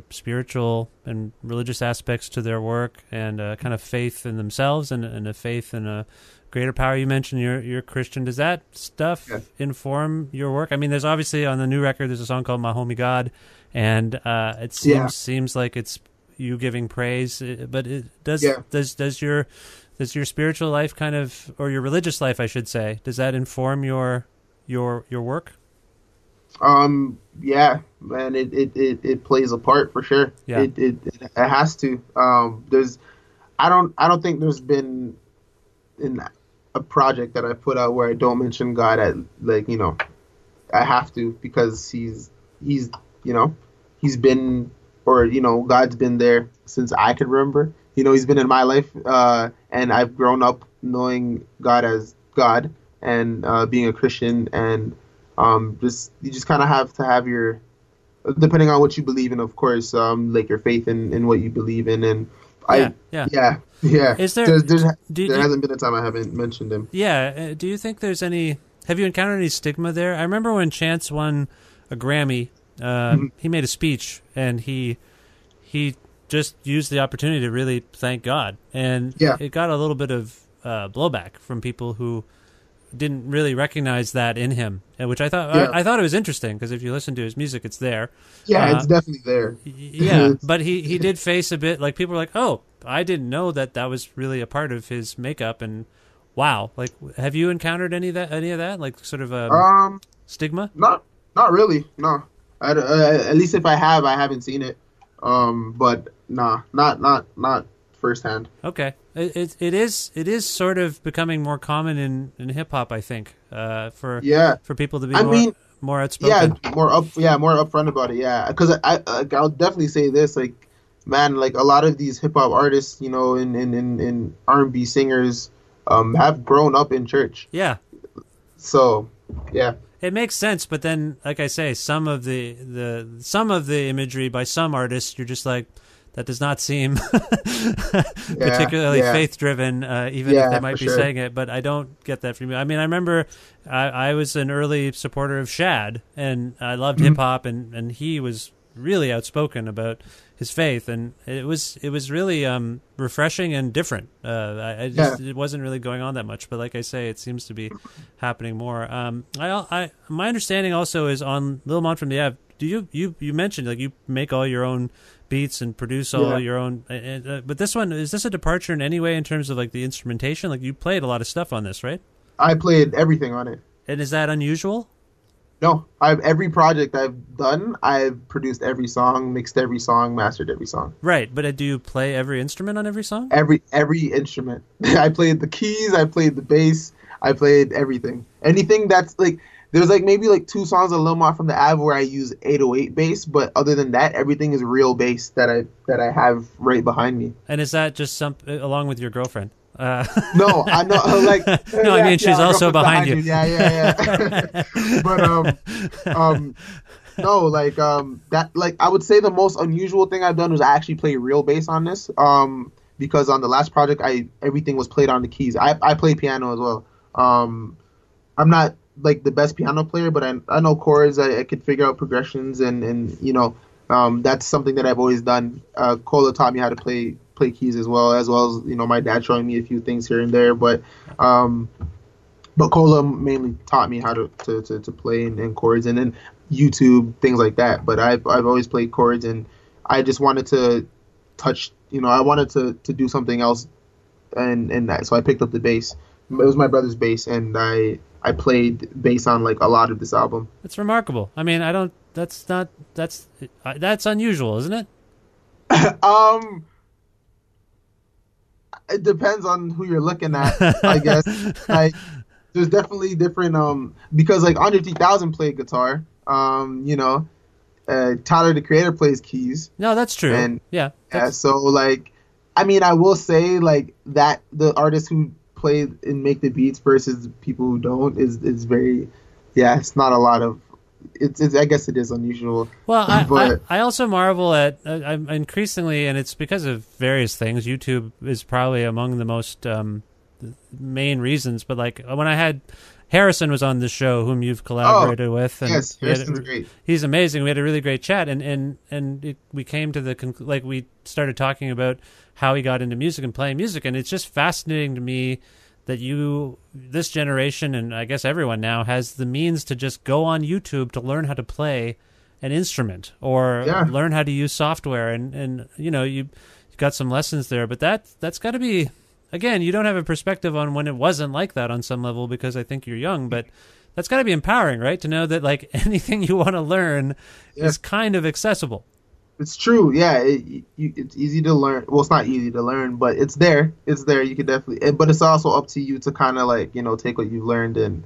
spiritual and religious aspects to their work, and kind of faith in themselves and a faith in a greater power. You mentioned you're Christian. Does that stuff inform your work? I mean, there's obviously on the new record there's a song called "My Homie God," and it seems like it's you giving praise. But does your spiritual life kind of, or your religious life, I should say, does that inform your work? Yeah, man, it plays a part for sure. Yeah. It has to. I don't think there's been in a project that I put out where I don't mention God at, like, you know, I have to, because he's you know, he's been, or, you know, God's been there since I can remember. You know, he's been in my life, and I've grown up knowing God as God, and being a Christian, and you just kind of have to have your, depending on what you believe in, of course, like your faith in what you believe in, and yeah. Is there hasn't been a time I haven't mentioned him. Yeah. Do you think there's any? Have you encountered any stigma there? I remember when Chance won a Grammy, he made a speech, and he just used the opportunity to really thank God, and it got a little bit of blowback from people who didn't really recognize that in him, which I thought it was interesting, because if you listen to his music, it's there. Yeah, it's definitely there. Yeah, but he did face a bit, like, people were like, "Oh, I didn't know that was really a part of his makeup," and wow, like, have you encountered any of that, like, sort of stigma? Not really, no. At least if I haven't seen it. But nah, not firsthand. Okay. It is sort of becoming more common in hip hop, I think, for people to be more outspoken. More upfront about it. Yeah, because I'll definitely say this, like, man, like, a lot of these hip hop artists, you know, in R&B singers, have grown up in church. Yeah. So, yeah. It makes sense, but then, like I say, some of the imagery by some artists, you're just like, that does not seem particularly faith-driven, even if they might be saying it. But I don't get that from you. I mean, I remember I was an early supporter of Shad, and I loved hip-hop, and he was really outspoken about his faith, and it was really refreshing and different. It wasn't really going on that much, but like I say, it seems to be happening more. My understanding also is on Lil Mon from the Ave. Do you mentioned, like, you make all your own beats and produce all your own, but this one, is this a departure in any way in terms of, like, the instrumentation? Like, you played a lot of stuff on this, right? I played everything on it. And is that unusual? No, every project I've done, I've produced every song, mixed every song, mastered every song. Right, but do you play every instrument on every song? Every instrument. I played the keys, I played the bass, I played everything. Anything that's, like, there's, like, maybe, like, 2 songs of Lil Mon from the Ave where I use 808 bass, but other than that, everything is real bass that I have right behind me. And is that just along with your girlfriend? No, I know, like, no, I mean, she's also behind you. Yeah. But no, like, that, like, I would say the most unusual thing I've done was I actually play real bass on this. Because on the last project, everything was played on the keys. I play piano as well. I'm not, like, the best piano player, but I know chords. I could figure out progressions, and you know, that's something that I've always done. Cola taught me how to play keys as well as, you know, my dad showing me a few things here and there, but Cola mainly taught me how to play in chords, and then YouTube, things like that. But I've always played chords, and I just wanted to touch, you know, I wanted to do something else, and that, so I picked up the bass. It was my brother's bass, and I played bass on, like, a lot of this album. It's remarkable. I mean, that's unusual, isn't it? It depends on who you're looking at, I guess. Like, there's definitely different, because, like, Andre 3000 played guitar, you know, Tyler the Creator plays keys. No, that's true. And yeah, so, like, I mean, I will say, like, that the artists who play and make the beats versus people who don't is very, it's not a lot of, it's I guess it is unusual. Well, I also marvel at, I'm increasingly, and it's because of various things, YouTube is probably among the most main reasons, but, like, when I had Harrison was on the show, whom you've collaborated with. And yes, Harrison's great. He's amazing. We had a really great chat, and we came to we started talking about how he got into music and playing music, and it's just fascinating to me that this generation, and I guess everyone now, has the means to just go on YouTube to learn how to play an instrument or learn how to use software, and you got some lessons there. But that's got to be, again, you don't have a perspective on when it wasn't like that on some level because I think you're young, but that's got to be empowering, right? To know that like anything you want to learn is kind of accessible. It's true. Yeah, it's easy to learn. Well, it's not easy to learn, but it's there. It's there. You could definitely. But it's also up to you to kind of like take what you've learned and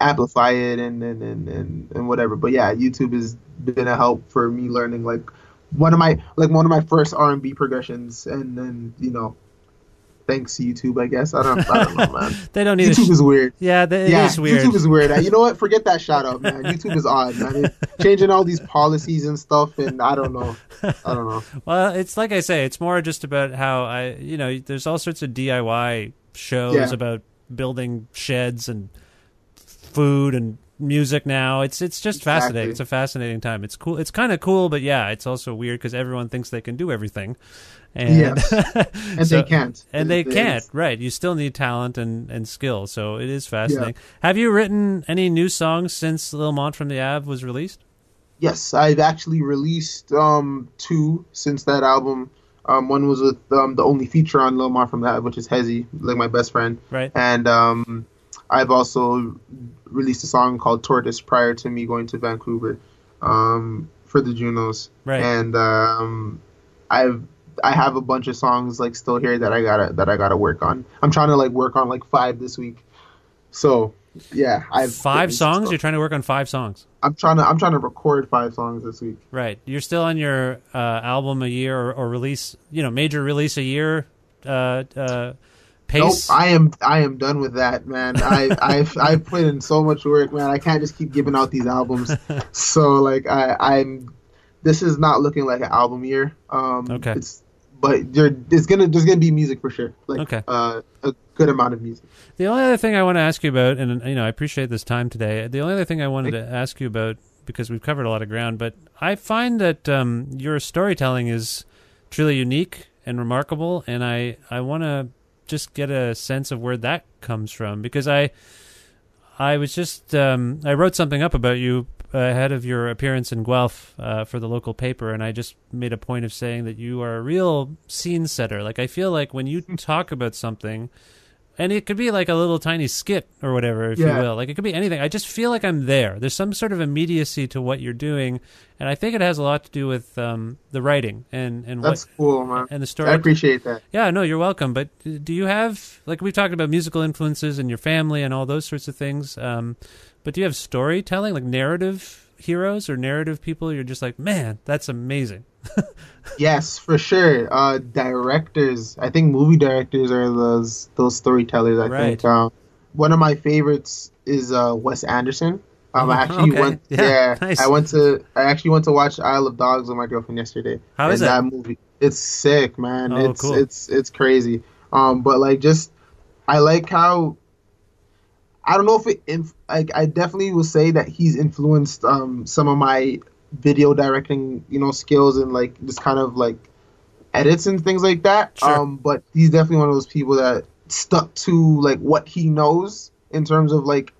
amplify it and whatever. But yeah, YouTube has been a help for me learning like one of my first R&B progressions, and then thanks to YouTube, I guess. I don't know, man. They don't need YouTube is weird. Yeah, it is weird. YouTube is weird. You know what? Forget that shout out, man. YouTube is odd, man. It's changing all these policies and stuff, and I don't know. Well, it's like I say, it's more just about how there's all sorts of DIY shows about building sheds and food and music now. It's just fascinating. It's a fascinating time. It's cool. It's kind of cool, but it's also weird because everyone thinks they can do everything. And they can't. And they can't, right. You still need talent and skill, so it is fascinating. Have you written any new songs since Lil Mont from the Ave was released? Yes, I've actually released 2 since that album. One was with the only feature on Lil Mont from the Ave, which is Hezzy, like my best friend. Right. And I've also released a song called Tortoise prior to me going to Vancouver for the Junos. Right. And I have a bunch of songs like still here that I gotta work on. I'm trying to like work on like 5 this week. So yeah, I've 5 songs. You're trying to work on 5 songs. I'm trying to record 5 songs this week. Right. You're still on your album a year or release, major release a year pace. Nope, I am done with that, man. I've put in so much work, man. I can't just keep giving out these albums. So like this is not looking like an album year. Okay. But there's gonna be music for sure. Like a good amount of music. The only other thing I want to ask you about, and I appreciate this time today. The only other thing I wanted to ask you about, because we've covered a lot of ground, but I find that your storytelling is truly unique and remarkable, and I want to just get a sense of where that comes from, because I was just I wrote something up about you ahead of your appearance in Guelph for the local paper, and I just made a point of saying that you are a real scene setter. Like, I feel like when you talk about something, and it could be like a little tiny skit or whatever, if you will. Like, it could be anything. I just feel like I'm there. There's some sort of immediacy to what you're doing, and I think it has a lot to do with the writing and that's cool, man. And the story. I appreciate that. Yeah, no, you're welcome. But do you have, like, we talked about musical influences in your family and all those sorts of things, but do you have storytelling, like narrative heroes or narrative people you're just like, man, that's amazing? Yes, for sure. Directors, I think movie directors are those storytellers. I think one of my favorites is Wes Anderson. I actually went. Nice. I actually went to watch Isle of Dogs with my girlfriend yesterday. How is that movie? It's sick, man. Oh, it's cool. it's crazy. But like, just I like how, I don't know if I definitely will say that he's influenced some of my video directing, skills, and like just kind of like edits and things like that. Sure. But he's definitely one of those people that stuck to like what he knows in terms of like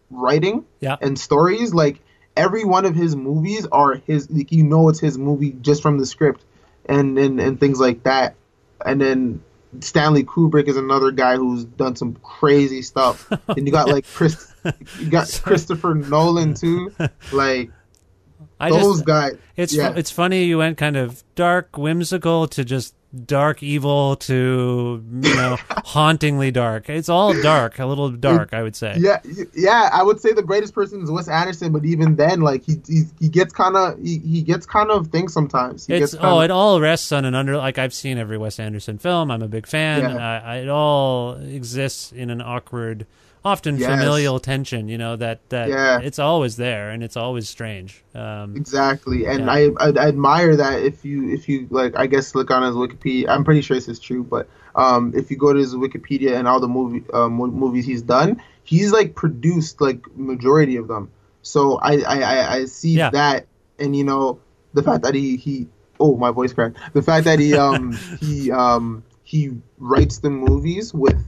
writing and stories. Like, every one of his movies are his, like, it's his movie just from the script and things like that. And then Stanley Kubrick is another guy who's done some crazy stuff. And you got like Christopher Nolan too. Like, those guys. It's funny you went kind of dark, whimsical to just dark evil to hauntingly dark. It's all dark, a little dark, I would say. Yeah. I would say the greatest person is Wes Anderson, but even then, like, he gets kind of things sometimes. It all rests on like, I've seen every Wes Anderson film. I'm a big fan. It all exists in an awkward, often familial tension, that it's always there and it's always strange. Exactly. And I admire that. If you like, I guess, look on his Wikipedia, I'm pretty sure this is true, but if you go to his Wikipedia and all the movies he's done, he's like produced like majority of them. So I see that, and the fact that he oh, my voice cracked. The fact that he writes the movies with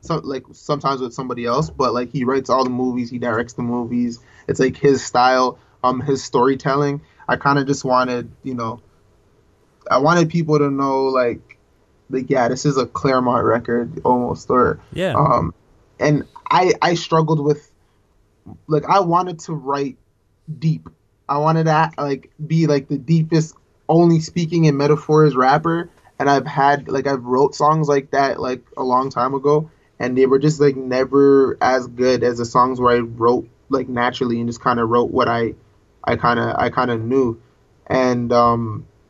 sometimes with somebody else, but like he writes all the movies, he directs the movies. It's like his style, his storytelling. I kind of just wanted, I wanted people to know like yeah, this is a Clairmont record almost, or yeah. And I struggled with, like, I wanted to write deep. I wanted to like be like the deepest, only speaking in metaphors rapper. And I've wrote songs like that like a long time ago, and they were just like never as good as the songs where I wrote like naturally and just kind of wrote what I kind of knew. And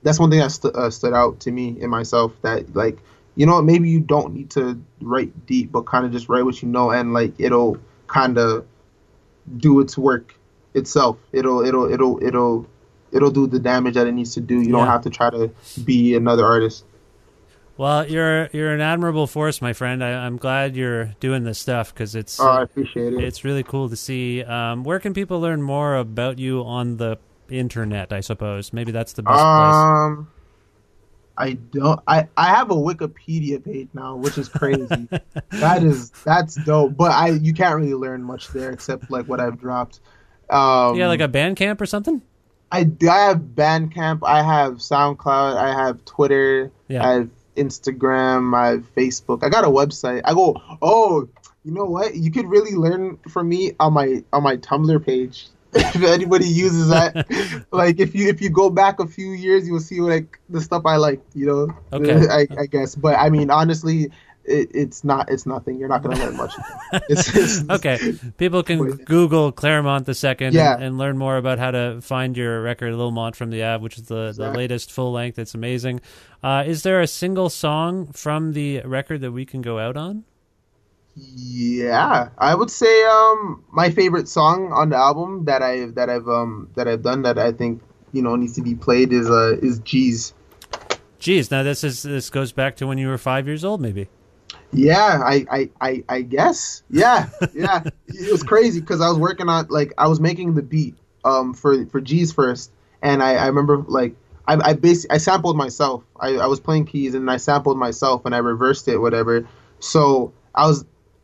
that's one thing that stood out to me in myself, that like, maybe you don't need to write deep, but kind of just write what you know, and like it'll kind of do its work itself. It'll do the damage that it needs to do. You don't have to try to be another artist. Well, you're an admirable force, my friend. I'm glad you're doing this stuff, because it's. Oh, I appreciate it. It's really cool to see. Where can people learn more about you on the internet? I suppose maybe that's the best place. I don't. I have a Wikipedia page now, which is crazy. That's dope. But you can't really learn much there except like what I've dropped. Yeah, like a Bandcamp or something. I have Bandcamp. I have SoundCloud. I have Twitter. Yeah. I have Instagram. I have Facebook. I got a website. You know what? You could really learn from me on my Tumblr page. If anybody uses that, like if you go back a few years, you will see like the stuff I like. Okay. I guess. But I mean, honestly, it's nothing. You're not going to learn much. It's okay. People can Google Clairmont the Second Yeah. and learn more about how to find your record, Lil Mont from the Ave, which is the latest full length. It's amazing. Is there a single song from the record that we can go out on? Yeah, I would say my favorite song on the album that I've done that I think needs to be played is G's. G's. Now this goes back to when you were 5 years old, maybe. Yeah, I guess. Yeah. It was crazy because I was working on, like, I was making the beat for G's first, and I remember like I sampled myself. I was playing keys and I sampled myself and I reversed it, whatever. So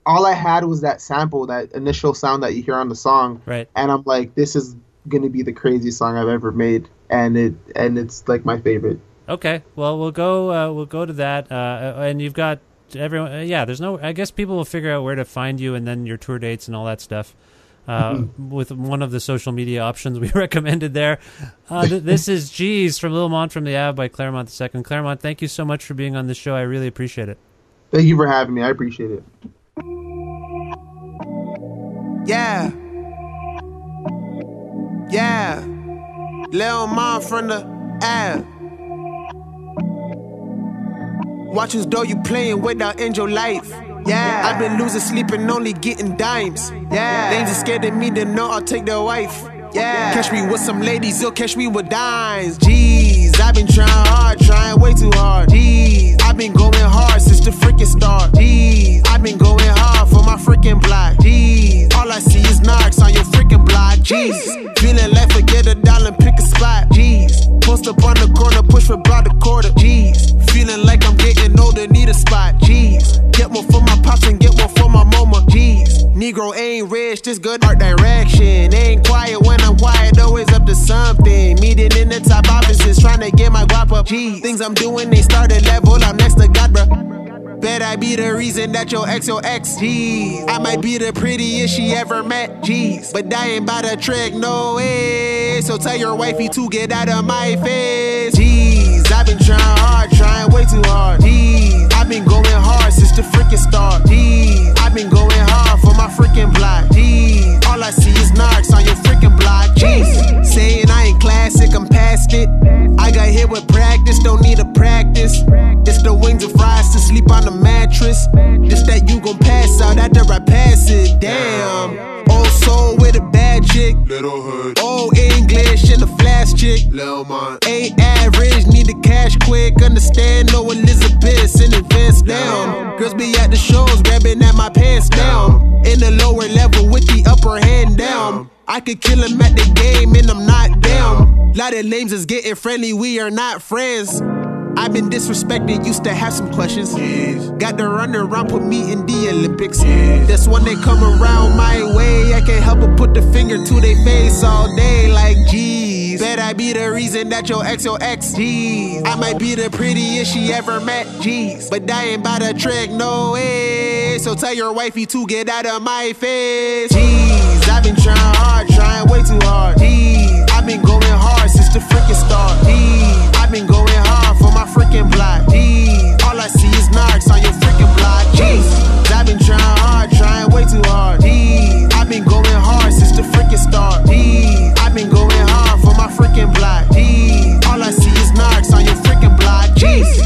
all I had was that sample, that initial sound that you hear on the song. Right. And I'm like, this is gonna be the craziest song I've ever made, and it's like my favorite. Okay. Well, we'll go to that, and you've got everyone. I guess people will figure out where to find you, and then your tour dates and all that stuff. With one of the social media options we recommended there. This is G's from Lil Mont from the Ave by Clairmont the Second. Clairmont, thank you so much for being on this show. I really appreciate it. Thank you for having me. I appreciate it. Yeah. Lil Mont from the Ave. Watch whose door you playing with out in your life. Yeah, I've been losing sleep and only getting dimes. Yeah, they just scared of me to know I'll take their wife. Yeah, catch me with some ladies, you'll catch me with dimes. Jeez, I've been trying hard, trying way too hard. Jeez, I've been going hard since the freaking start. Jeez, I've been going hard for my freaking block. Jeez, all I see is knocks on your freaking block. Jeez, feeling like forget a dollar and pick a spot. Jeez, post up on the corner, push for about a quarter. Jeez, feeling like I'm getting older, need a spot. Jeez, get more for my pops and get more for my mama. Jeez, Negro ain't rich, this good art direction. Ain't quiet when I'm quiet, always up to something. Meeting in the top offices, trying to get my guap up. Jeez, things I'm doing, they started level, I'm next to God, bruh. Bet I be the reason that your ex. Jeez, I might be the prettiest she ever met. Jeez, but I ain't bout to trick, no way. So tell your wifey to get out of my face. Jeez, I've been trying hard, trying way too hard. Jeez, I've been going hard since the freaking start. Jeez, I've been going hard for my freaking block. Jeez, all I see is knocks on your freaking block. Jeez, saying I ain't classic, I'm past it. I got hit with practice, don't need a practice. It's the wings of fries to sleep on the mattress. Just that you gon' pass out after I pass it. Damn, old soul with a bad chick. Little hood, old English and a flash chick. Lil Mont, ain't average, need the cash quick. Understand, no Elizabeth in advance down. Girls be at the shows, grabbing at my pants down. In the lower level with the upper hand down. I could kill him at the game and I'm not down. Lot of names is getting friendly, we are not friends. I've been disrespected, used to have some questions. Got to run around, put me in the Olympics. That's when they come around my way. I can't help but put the finger to their face all day like, geez. Bet I be the reason that your ex, geez. I might be the prettiest she ever met, geez. But I ain't by the trick, no way. So tell your wifey to get out of my face. Jeez, I've been trying hard, trying way too hard. Jeez, I've been going hard since the freaking start. Jeez, I've been going hard for my freaking block. Jeez, all I see is narcs on your freaking block. Jeez, I've been trying hard, trying way too hard. Jeez, I've been going hard since the freaking start. Jeez, I've been going hard for my freaking block. Jeez, all I see is narcs on your freaking block. Jeez.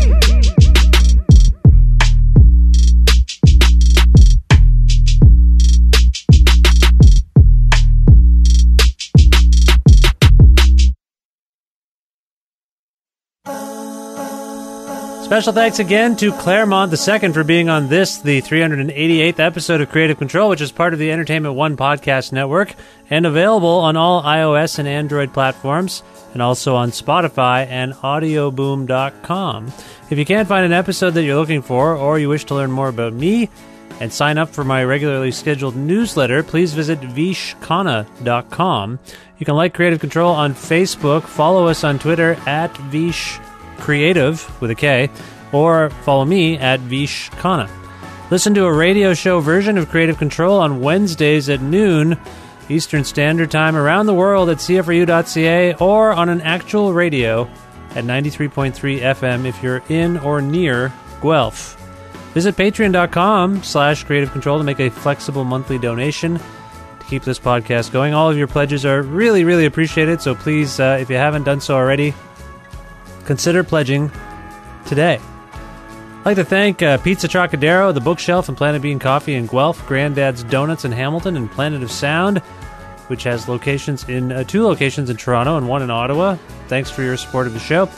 Special thanks again to Clairmont the Second for being on this, the 388th episode of Creative Control, which is part of the Entertainment One podcast network and available on all iOS and Android platforms, and also on Spotify and audioboom.com. If you can't find an episode that you're looking for, or you wish to learn more about me and sign up for my regularly scheduled newsletter, please visit vishkhanna.com. You can like Creative Control on Facebook, follow us on Twitter at vishcreative with a K, or follow me at vishkhanna. Listen to a radio show version of Creative Control on Wednesdays at noon Eastern Standard Time around the world at cfru.ca, or on an actual radio at 93.3 FM if you're in or near Guelph. Visit patreon.com/Creative Control to make a flexible monthly donation to keep this podcast going. All of your pledges are really, really appreciated, so please, if you haven't done so already, consider pledging today. I'd like to thank Pizza Trocadero, The Bookshelf, and Planet Bean Coffee in Guelph, Granddad's Donuts in Hamilton, and Planet of Sound, which has locations in 2 locations in Toronto and 1 in Ottawa. Thanks for your support of the show.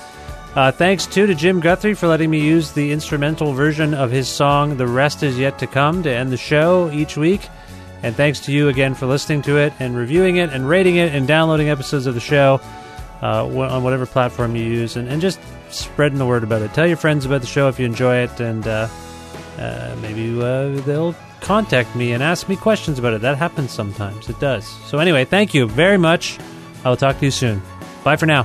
Thanks, too, to Jim Guthrie for letting me use the instrumental version of his song The Rest Is Yet to Come to end the show each week. And thanks to you again for listening to it and reviewing it and rating it and downloading episodes of the show on whatever platform you use, and just spreading the word about it. Tell your friends about the show if you enjoy it, and maybe they'll contact me and ask me questions about it. That happens sometimes. It does. So anyway, thank you very much. I will talk to you soon. Bye for now.